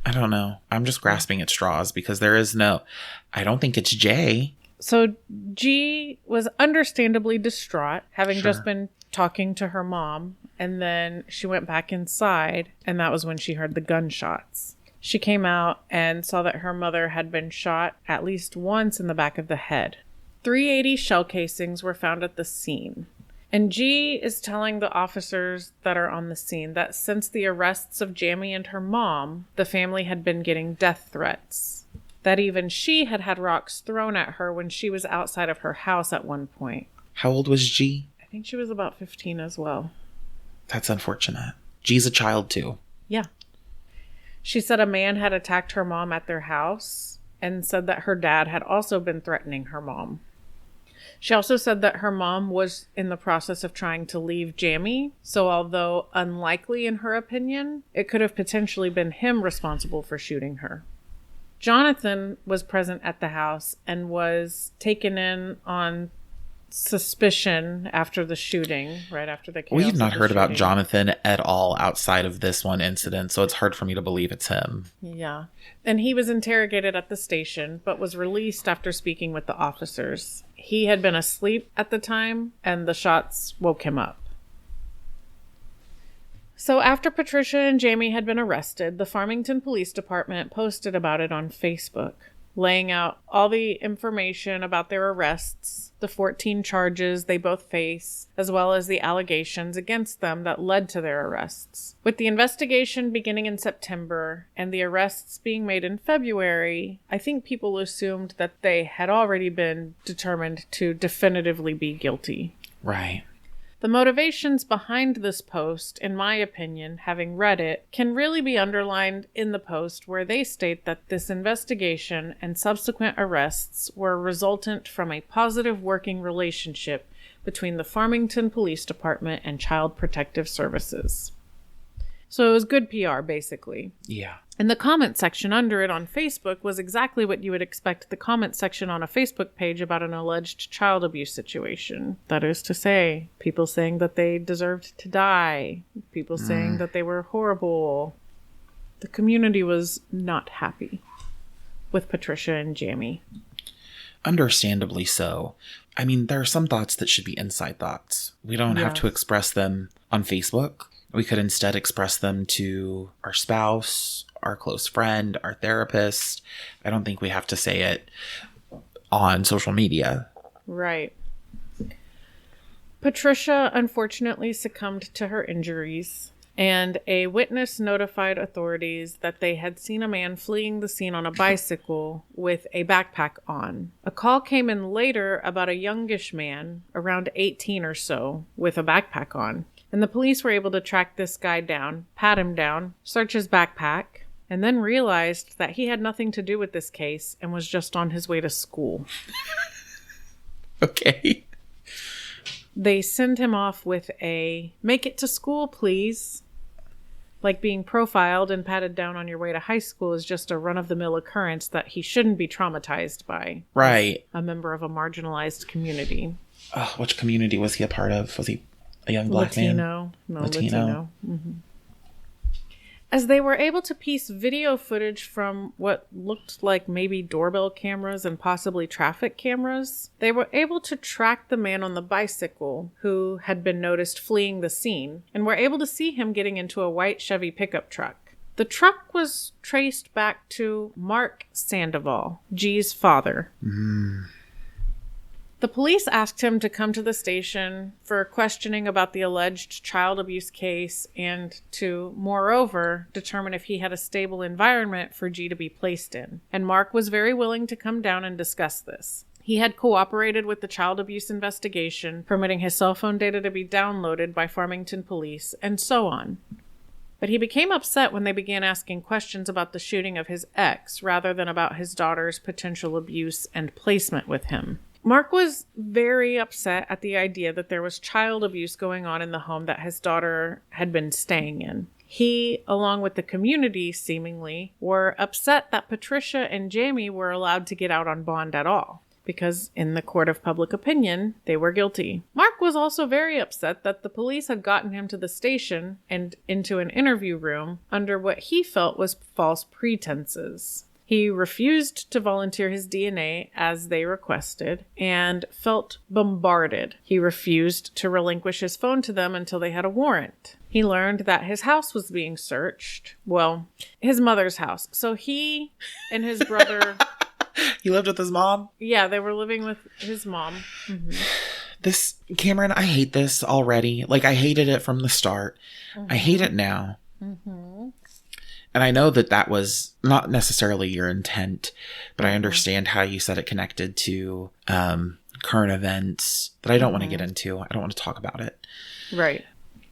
I don't know. I'm just grasping at straws because I don't think it's J. So G was understandably distraught, having just been talking to her mom, and then she went back inside, and that was when she heard the gunshots. She came out and saw that her mother had been shot at least once in the back of the head. 380 shell casings were found at the scene. And G is telling the officers that are on the scene that since the arrests of Jammy and her mom, the family had been getting death threats. That even she had had rocks thrown at her when she was outside of her house at one point. How old was G? I think she was about 15 as well. That's unfortunate. G's a child too. Yeah. She said a man had attacked her mom at their house and said that her dad had also been threatening her mom. She also said that her mom was in the process of trying to leave Jammy, so although unlikely in her opinion, it could have potentially been him responsible for shooting her. Jonathan was present at the house and was taken in on suspicion after the shooting, right after the chaos. We've not heard about Jonathan at all outside of this one incident, so it's hard for me to believe it's him. Yeah. And he was interrogated at the station, but was released after speaking with the officers. He had been asleep at the time, and the shots woke him up. So after Patricia and Jamie had been arrested, the Farmington Police Department posted about it on Facebook, laying out all the information about their arrests, the 14 charges they both face, as well as the allegations against them that led to their arrests. With the investigation beginning in September and the arrests being made in February, I think people assumed that they had already been determined to definitively be guilty. Right. The motivations behind this post, in my opinion, having read it, can really be underlined in the post where they state that this investigation and subsequent arrests were resultant from a positive working relationship between the Farmington Police Department and Child Protective Services. So it was good PR, basically. Yeah. And the comment section under it on Facebook was exactly what you would expect the comment section on a Facebook page about an alleged child abuse situation. That is to say, people saying that they deserved to die, people saying that they were horrible. The community was not happy with Patricia and Jamie. Understandably so. I mean, there are some thoughts that should be inside thoughts. We don't have to express them on Facebook. We could instead express them to our spouse, our close friend, our therapist. I don't think we have to say it on social media. Right. Patricia unfortunately succumbed to her injuries, and a witness notified authorities that they had seen a man fleeing the scene on a bicycle with a backpack on. A call came in later about a youngish man, around 18 or so, with a backpack on. And the police were able to track this guy down, pat him down, search his backpack, and then realized that he had nothing to do with this case and was just on his way to school. Okay. They send him off with a, "Make it to school, please." Like being profiled and patted down on your way to high school is just a run-of-the-mill occurrence that he shouldn't be traumatized by. Right. A member of a marginalized community. Which community was he a part of? Was he a young black man? Latino. Mm-hmm. As they were able to piece video footage from what looked like maybe doorbell cameras and possibly traffic cameras, they were able to track the man on the bicycle who had been noticed fleeing the scene, and were able to see him getting into a white Chevy pickup truck. The truck was traced back to Mark Sandoval, G's father. The police asked him to come to the station for questioning about the alleged child abuse case and to, moreover, determine if he had a stable environment for G to be placed in. And Mark was very willing to come down and discuss this. He had cooperated with the child abuse investigation, permitting his cell phone data to be downloaded by Farmington police, and so on. But he became upset when they began asking questions about the shooting of his ex, rather than about his daughter's potential abuse and placement with him. Mark was very upset at the idea that there was child abuse going on in the home that his daughter had been staying in. He, along with the community, seemingly, were upset that Patricia and Jamie were allowed to get out on bond at all, because in the court of public opinion, they were guilty. Mark was also very upset that the police had gotten him to the station and into an interview room under what he felt was false pretenses. He refused to volunteer his DNA as they requested and felt bombarded. He refused to relinquish his phone to them until they had a warrant. He learned that his house was being searched. Well, his mother's house. So he and his brother... He lived with his mom? Yeah, they were living with his mom. Mm-hmm. This, Cameron, I hate this already. Like, I hated it from the start. Mm-hmm. I hate it now. Mm-hmm. And I know that was not necessarily your intent, but I understand how you said it connected to current events that I don't want to get into. I don't want to talk about it. Right.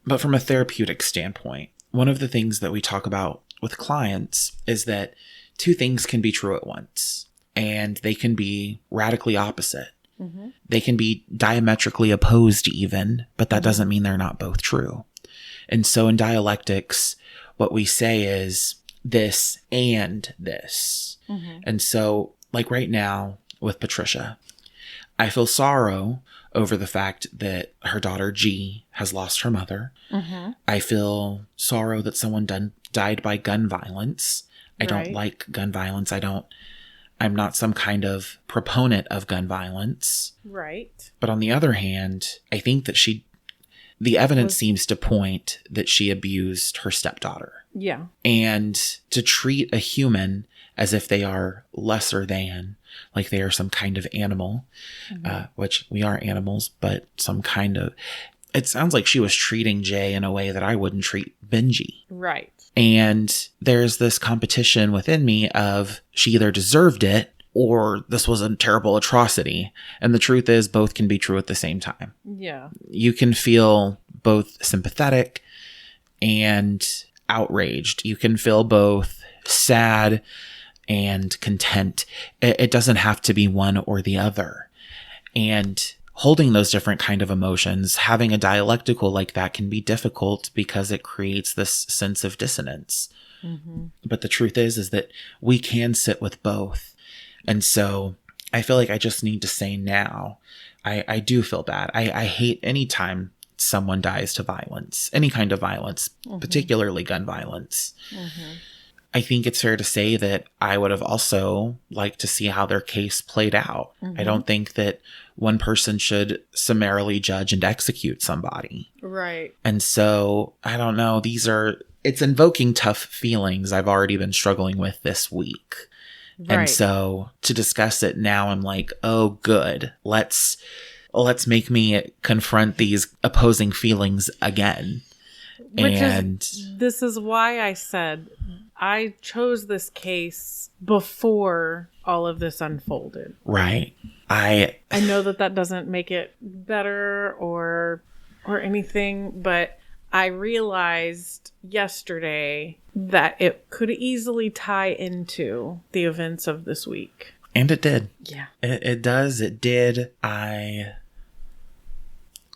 But from a therapeutic standpoint, one of the things that we talk about with clients is that two things can be true at once, and they can be radically opposite. Mm-hmm. They can be diametrically opposed even, but that doesn't mean they're not both true. And so in dialectics, what we say is this and this. Mm-hmm. And so, like right now with Patricia, I feel sorrow over the fact that her daughter G has lost her mother. Mm-hmm. I feel sorrow that someone died by gun violence. I don't like gun violence. I'm not some kind of proponent of gun violence. Right. But on the other hand, I think that the evidence seems to point that she abused her stepdaughter. Yeah. And to treat a human as if they are lesser than, like they are some kind of animal, which we are animals, but some kind of... It sounds like she was treating Jay in a way that I wouldn't treat Benji. Right. And there's this competition within me of she either deserved it or this was a terrible atrocity. And the truth is both can be true at the same time. Yeah. You can feel both sympathetic and outraged. You can feel both sad and content. It doesn't have to be one or the other. And holding those different kind of emotions, having a dialectical like that can be difficult because it creates this sense of dissonance. Mm-hmm. But the truth is that we can sit with both. And so I feel like I just need to say now, I do feel bad. I hate any time someone dies to violence, any kind of violence, particularly gun violence. Mm-hmm. I think it's fair to say that I would have also liked to see how their case played out. Mm-hmm. I don't think that one person should summarily judge and execute somebody. Right. And so, I don't know, it's invoking tough feelings I've already been struggling with this week. Right. And so, to discuss it now, I'm like, oh, good. Let's make me confront these opposing feelings again. This is why I said I chose this case before all of this unfolded. Right. I know that doesn't make it better or anything, but I realized yesterday that it could easily tie into the events of this week. And it did. Yeah. It does. It did.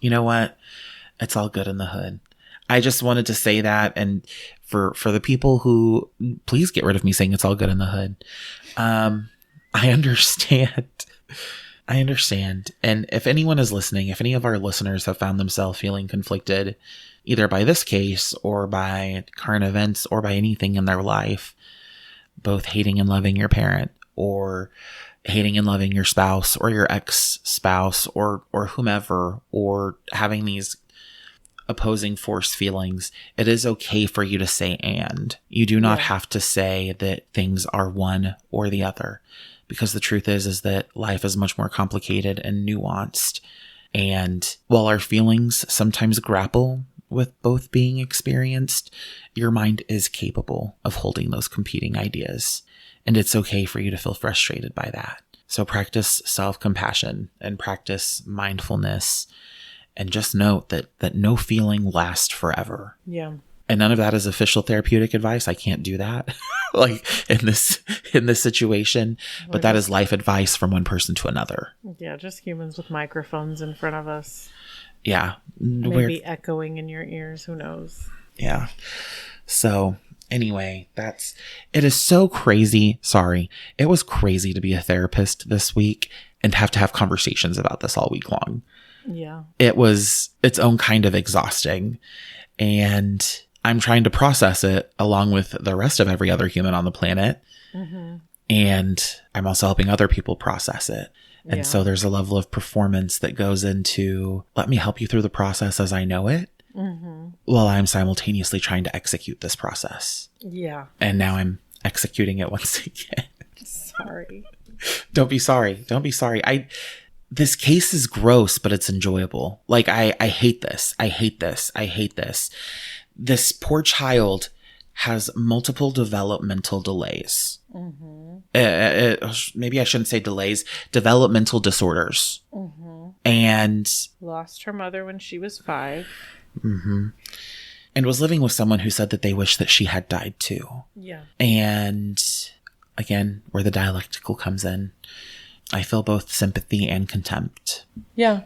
You know what? It's all good in the hood. I just wanted to say that, and for the people who, please get rid of me saying it's all good in the hood. I understand. And if anyone is listening, if any of our listeners have found themselves feeling conflicted, either by this case or by current events or by anything in their life, both hating and loving your parent or hating and loving your spouse or your ex-spouse or whomever, or having these opposing force feelings, it is okay for you to say and. You do not have to say that things are one or the other, because the truth is that life is much more complicated and nuanced. And while our feelings sometimes grapple with both being experienced, your mind is capable of holding those competing ideas. And it's okay for you to feel frustrated by that. So practice self-compassion and practice mindfulness, and just note that no feeling lasts forever. Yeah. And none of that is official therapeutic advice. I can't do that like in this situation, but that is life advice from one person to another. Yeah, just humans with microphones in front of us. Yeah. Maybe echoing in your ears, who knows? Yeah. So anyway, it is so crazy. Sorry. It was crazy to be a therapist this week and have to have conversations about this all week long. Yeah. It was its own kind of exhausting, and I'm trying to process it along with the rest of every other human on the planet. Mm-hmm. And I'm also helping other people process it. And so there's a level of performance that goes into, let me help you through the process as I know it, while I'm simultaneously trying to execute this process. Yeah. And now I'm executing it once again. Sorry. Don't be sorry. Don't be sorry. This case is gross, but it's enjoyable. Like, I hate this. I hate this. I hate this. This poor child has multiple developmental delays. Maybe I shouldn't say delays, developmental disorders. And lost her mother when she was 5. And was living with someone who said that they wish that she had died too. Yeah. And again, where the dialectical comes in, I feel both sympathy and contempt. Yeah.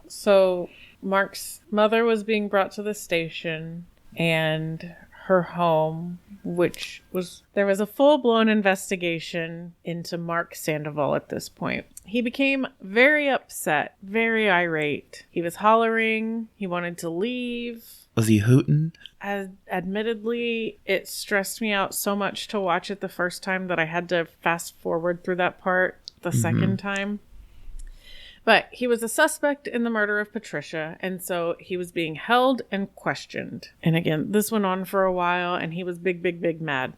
So Mark's mother was being brought to the station, and her home, there was a full-blown investigation into Mark Sandoval at this point. He became very upset, very irate. He was hollering. He wanted to leave. Was he hooting? Admittedly, it stressed me out so much to watch it the first time that I had to fast forward through that part the second time. But he was a suspect in the murder of Patricia, and so he was being held and questioned. And again, this went on for a while, and he was big mad.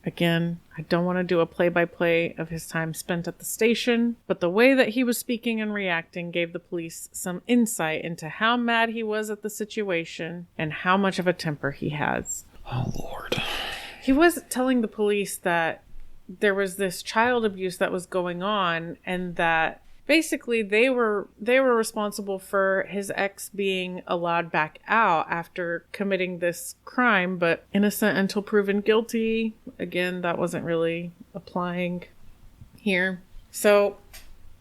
Again, I don't want to do a play-by-play of his time spent at the station, but the way that he was speaking and reacting gave the police some insight into how mad he was at the situation and how much of a temper he has. Oh, Lord. He was telling the police that there was this child abuse that was going on, and that basically they were responsible for his ex being allowed back out after committing this crime, but innocent until proven guilty. Again, that wasn't really applying here. So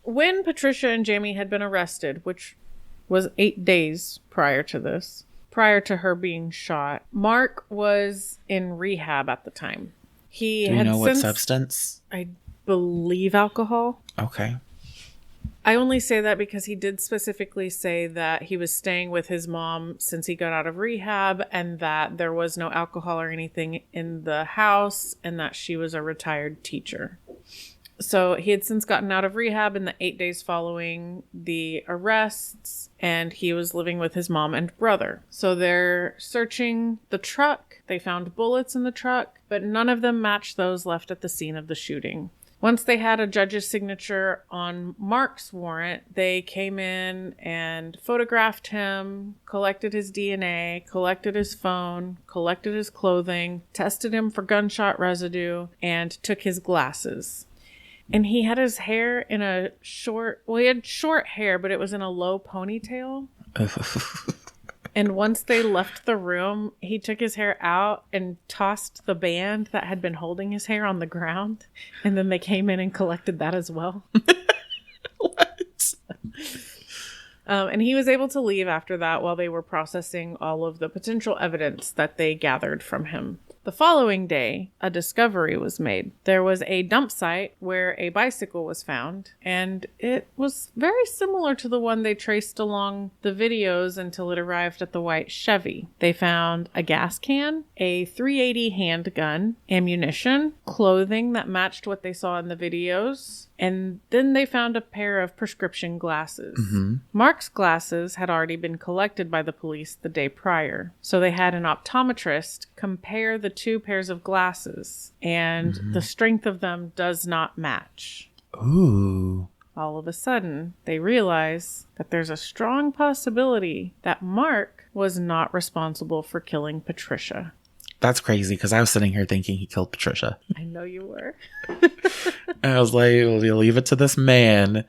when Patricia and Jamie had been arrested, which was 8 days prior to her being shot, Mark was in rehab at the time. Do you know what substance? I believe alcohol. Okay. I only say that because he did specifically say that he was staying with his mom since he got out of rehab, and that there was no alcohol or anything in the house, and that she was a retired teacher. So he had since gotten out of rehab in the 8 days following the arrests, and he was living with his mom and brother. So they're searching the truck. They found bullets in the truck, but none of them matched those left at the scene of the shooting. Once they had a judge's signature on Mark's warrant, they came in and photographed him, collected his DNA, collected his phone, collected his clothing, tested him for gunshot residue, and took his glasses. And he had his hair in he had short hair, but it was in a low ponytail. And once they left the room, he took his hair out and tossed the band that had been holding his hair on the ground. And then they came in and collected that as well. What? And he was able to leave after that while they were processing all of the potential evidence that they gathered from him. The following day, a discovery was made. There was a dump site where a bicycle was found, and it was very similar to the one they traced along the videos until it arrived at the white Chevy. They found a gas can, a .380 handgun, ammunition, clothing that matched what they saw in the videos, and then they found a pair of prescription glasses. Mark's glasses had already been collected by the police the day prior, so they had an optometrist compare the 2 pairs of glasses, and the strength of them does not match. Ooh. All of a sudden, they realize that there's a strong possibility that Mark was not responsible for killing Patricia. That's crazy, because I was sitting here thinking he killed Patricia. I know you were. And I was like, well, you leave it to this man,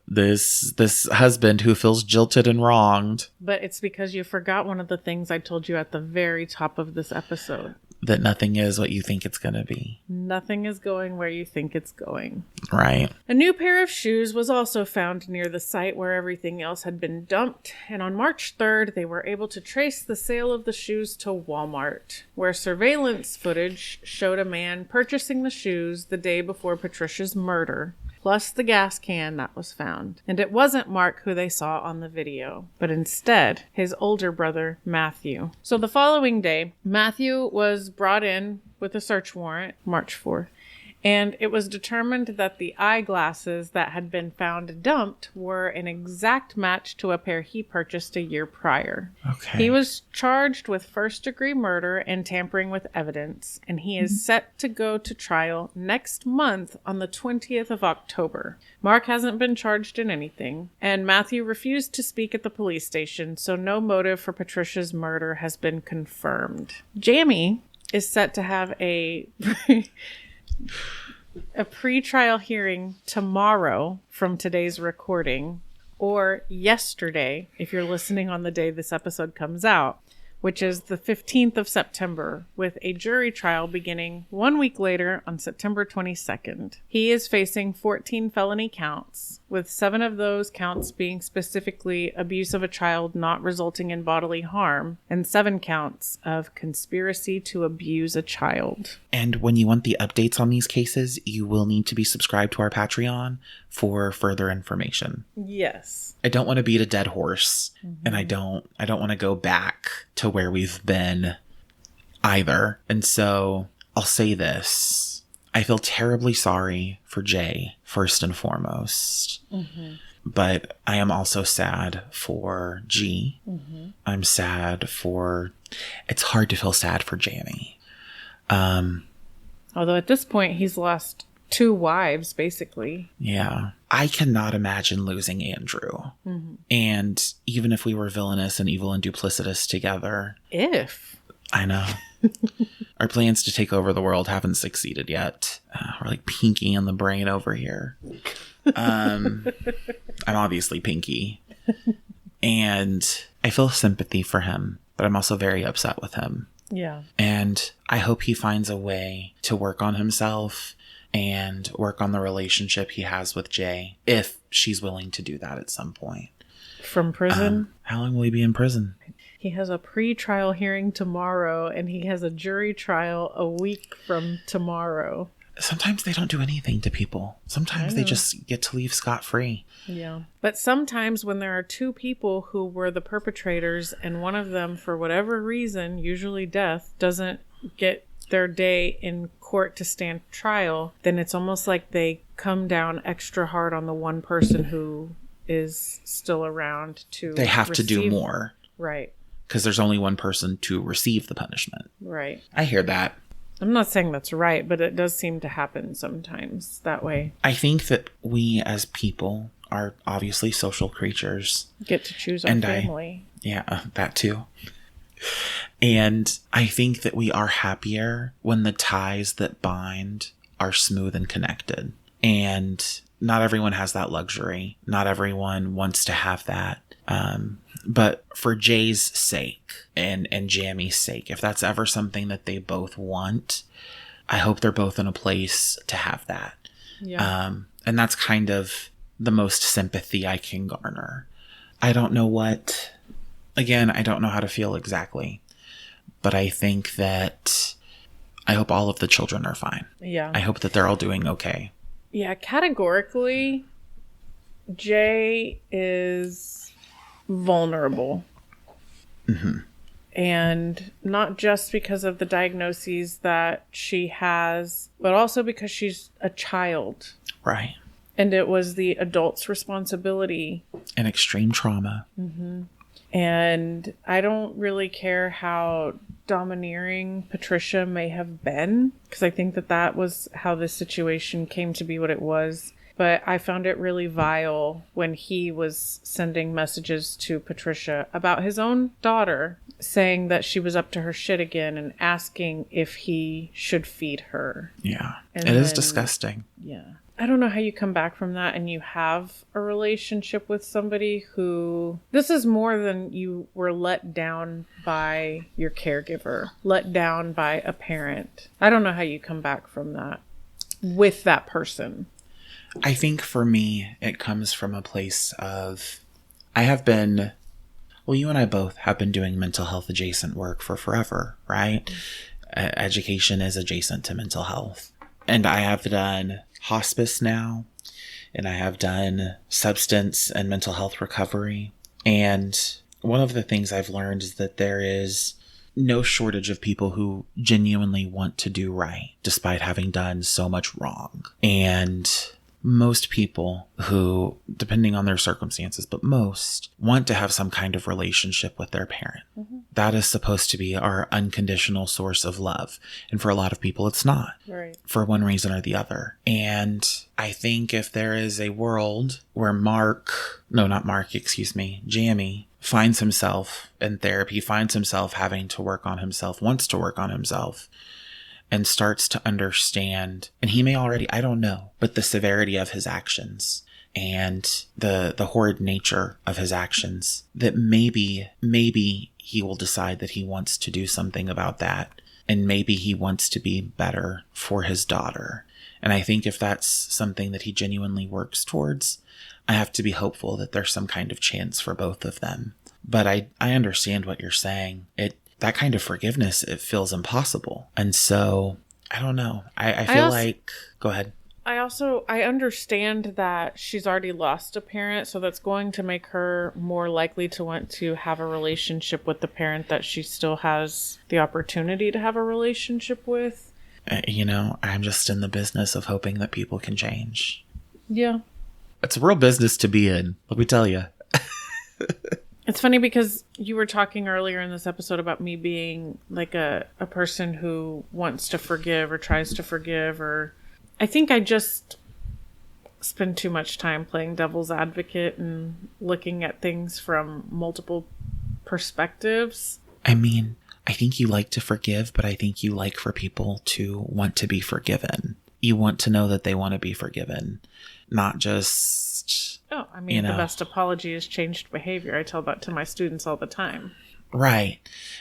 this husband who feels jilted and wronged. But it's because you forgot one of the things I told you at the very top of this episode. That nothing is what you think it's going to be. Nothing is going where you think it's going. Right. A new pair of shoes was also found near the site where everything else had been dumped, and on March 3rd, they were able to trace the sale of the shoes to Walmart, where surveillance footage showed a man purchasing the shoes the day before Patricia's murder, plus the gas can that was found. And it wasn't Mark who they saw on the video, but instead his older brother, Matthew. So the following day, Matthew was brought in with a search warrant, March 4th, and it was determined that the eyeglasses that had been found dumped were an exact match to a pair he purchased a year prior. Okay. He was charged with first-degree murder and tampering with evidence, and he is set to go to trial next month on the 20th of October. Mark hasn't been charged in anything, and Matthew refused to speak at the police station, so no motive for Patricia's murder has been confirmed. Jammy is set to have a pre-trial hearing tomorrow from today's recording, or yesterday if you're listening on the day this episode comes out, which is the 15th of September, with a jury trial beginning 1 week later on September 22nd. He is facing 14 felony counts, with 7 of those counts being specifically abuse of a child not resulting in bodily harm, and 7 counts of conspiracy to abuse a child. And when you want the updates on these cases, you will need to be subscribed to our Patreon for further information. Yes. I don't want to beat a dead horse, and I don't want to go back to where we've been either. And so I'll say this. I feel terribly sorry for Jay, first and foremost. But I am also sad for G. I'm sad for... It's hard to feel sad for Jamie. Although at this point, he's lost 2 wives, basically. Yeah. I cannot imagine losing Andrew. And even if we were villainous and evil and duplicitous together... If. I know. Our plans to take over the world haven't succeeded yet. We're like Pinky in the brain over here. I'm obviously Pinky. And I feel sympathy for him, but I'm also very upset with him. Yeah. And I hope he finds a way to work on himself and work on the relationship he has with Jay, if she's willing to do that at some point. From prison? How long will he be in prison? He has a pre-trial hearing tomorrow, and he has a jury trial a week from tomorrow. Sometimes they don't do anything to people. Sometimes they just get to leave scot-free. Yeah. But sometimes when there are 2 people who were the perpetrators, and one of them, for whatever reason, usually death, doesn't get their day in court to stand trial, then it's almost like they come down extra hard on the one person who is still around to They have to do more. Right. Because there's only one person to receive the punishment. Right. I hear that. I'm not saying that's right, but it does seem to happen sometimes that way. I think that we as people are obviously social creatures. Get to choose our family. That too. And I think that we are happier when the ties that bind are smooth and connected. And not everyone has that luxury. Not everyone wants to have that. But for Jay's sake and Jammy's sake, if that's ever something that they both want, I hope they're both in a place to have that. Yeah. And that's kind of the most sympathy I can garner. I don't know I don't know how to feel exactly, but I think that I hope all of the children are fine. Yeah. I hope that they're all doing okay. Yeah, categorically, Jay is vulnerable. And not just because of the diagnoses that she has, but also because she's a child. Right. And it was the adult's responsibility. And extreme trauma. And I don't really care how domineering Patricia may have been, because I think that was how this situation came to be what it was. But I found it really vile when he was sending messages to Patricia about his own daughter, saying that she was up to her shit again and asking if he should feed her. Yeah. And it is disgusting. Yeah. I don't know how you come back from that and you have a relationship with somebody who... This is more than you were let down by your caregiver, let down by a parent. I don't know how you come back from that with that person. I think for me, it comes from a place of... I have been... Well, you and I both have been doing mental health adjacent work for forever, right? Education is adjacent to mental health. And I have done hospice now, and I have done substance and mental health recovery. And one of the things I've learned is that there is no shortage of people who genuinely want to do right, despite having done so much wrong. And most people who, depending on their circumstances, but most want to have some kind of relationship with their parent. Mm-hmm. That is supposed to be our unconditional source of love. And for a lot of people, it's not. Right. For one reason or the other. And I think if there is a world where Jammy finds himself in therapy, finds himself having to work on himself, wants to work on himself, and starts to understand, and he may already, I don't know, but the severity of his actions and the horrid nature of his actions, that maybe he will decide that he wants to do something about that. And maybe he wants to be better for his daughter. And I think if that's something that he genuinely works towards, I have to be hopeful that there's some kind of chance for both of them. But I understand what you're saying. That kind of forgiveness, it feels impossible. And so, I don't know. I feel like... Go ahead. I understand that she's already lost a parent, so that's going to make her more likely to want to have a relationship with the parent that she still has the opportunity to have a relationship with. I'm just in the business of hoping that people can change. Yeah. It's a real business to be in, let me tell you. It's funny because you were talking earlier in this episode about me being like a person who wants to forgive or tries to forgive, or I think I just spend too much time playing devil's advocate and looking at things from multiple perspectives. I mean, I think you like to forgive, but I think you like for people to want to be forgiven. You want to know that they want to be forgiven, not just... Oh, I mean, the best apology is changed behavior. I tell that to my students all the time. Right.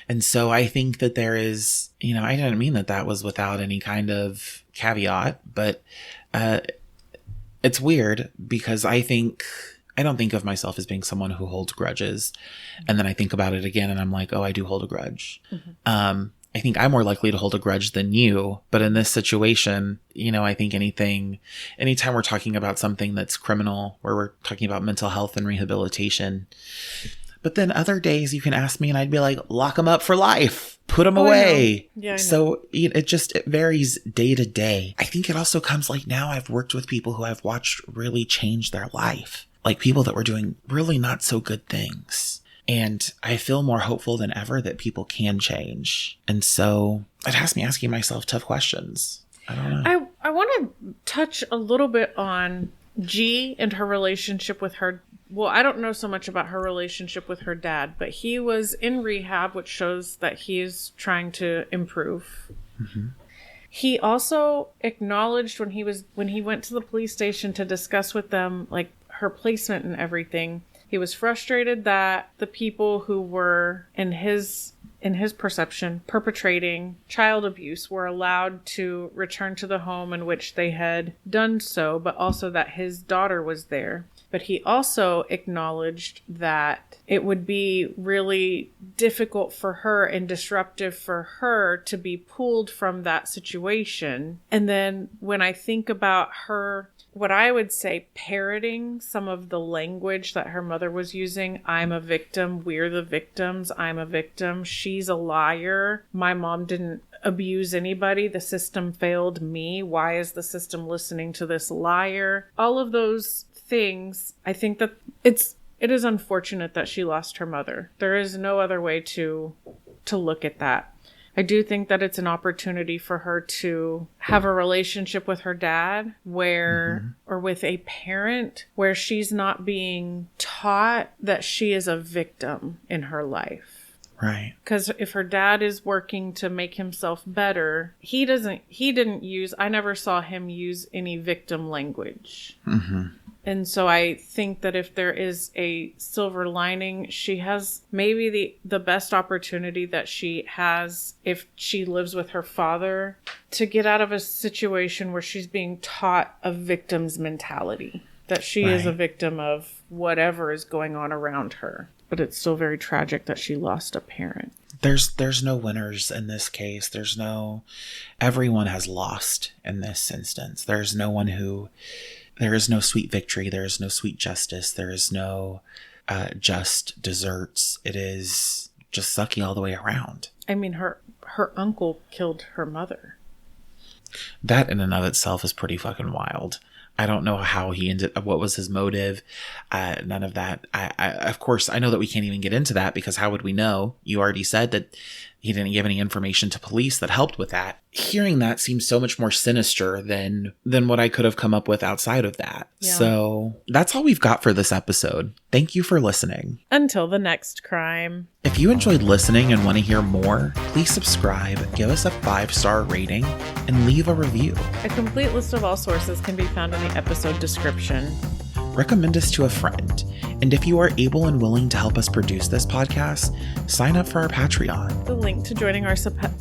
And so I think that there is, I didn't mean that was without any kind of caveat, but it's weird because I don't think of myself as being someone who holds grudges. And then I think about it again and I'm like, oh, I do hold a grudge. Mm-hmm. I think I'm more likely to hold a grudge than you. But in this situation, I think anytime we're talking about something that's criminal, where we're talking about mental health and rehabilitation, but then other days you can ask me and I'd be like, lock them up for life, put them away. Yeah, I know. So it varies day to day. I think it also comes like now I've worked with people who I've watched really change their life, like people that were doing really not so good things. And I feel more hopeful than ever that people can change. And so it has me asking myself tough questions. I don't know. I want to touch a little bit on G and her relationship with her. Well, I don't know so much about her relationship with her dad, but he was in rehab, which shows that he's trying to improve. Mm-hmm. He also acknowledged when he went to the police station to discuss with them, like, her placement and everything. He was frustrated that the people who were, in his perception, perpetrating child abuse were allowed to return to the home in which they had done so, but also that his daughter was there. But he also acknowledged that it would be really difficult for her and disruptive for her to be pulled from that situation. And then when I think about her, what I would say, parroting some of the language that her mother was using. I'm a victim. We're the victims. I'm a victim. She's a liar. My mom didn't abuse anybody. The system failed me. Why is the system listening to this liar? All of those things, I think that it is unfortunate that she lost her mother. There is no other way to look at that. I do think that it's an opportunity for her to have a relationship with her dad where, or with a parent where she's not being taught that she is a victim in her life. Right. Because if her dad is working to make himself better, he didn't use, I never saw him use any victim language. Mm-hmm. And so I think that if there is a silver lining, she has maybe the best opportunity that she has if she lives with her father to get out of a situation where she's being taught a victim's mentality, that she is a victim of whatever is going on around her. But it's still very tragic that she lost a parent. There's no winners in this case. Everyone has lost in this instance. There is no sweet victory. There is no sweet justice. There is no just desserts. It is just sucky all the way around. I mean, her uncle killed her mother. That in and of itself is pretty fucking wild. I don't know how he ended up, what was his motive. None of that. Of course, I know that we can't even get into that because how would we know? You already said that he didn't give any information to police that helped with that. Hearing that seems so much more sinister than what I could have come up with outside of that. Yeah. So that's all we've got for this episode. Thank you for listening. Until the next crime. If you enjoyed listening and want to hear more, please subscribe, give us a 5-star rating, and leave a review. A complete list of all sources can be found in the episode description. Recommend us to a friend. And if you are able and willing to help us produce this podcast, sign up for our Patreon. The link to joining our supportive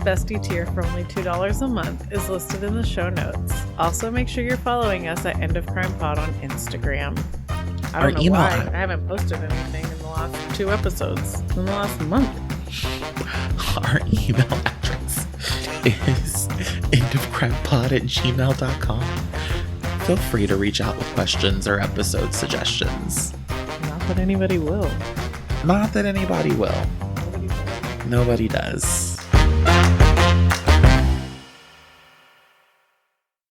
bestie tier for only $2 a month is listed in the show notes. Also, make sure you're following us at End of Crime Pod on Instagram. I don't know why. I haven't posted anything in the last 2 episodes. In the last month. Our email address is endofcrimepod@gmail.com. Feel free to reach out with questions or episode suggestions. Not that anybody will. Not that anybody will. Nobody does.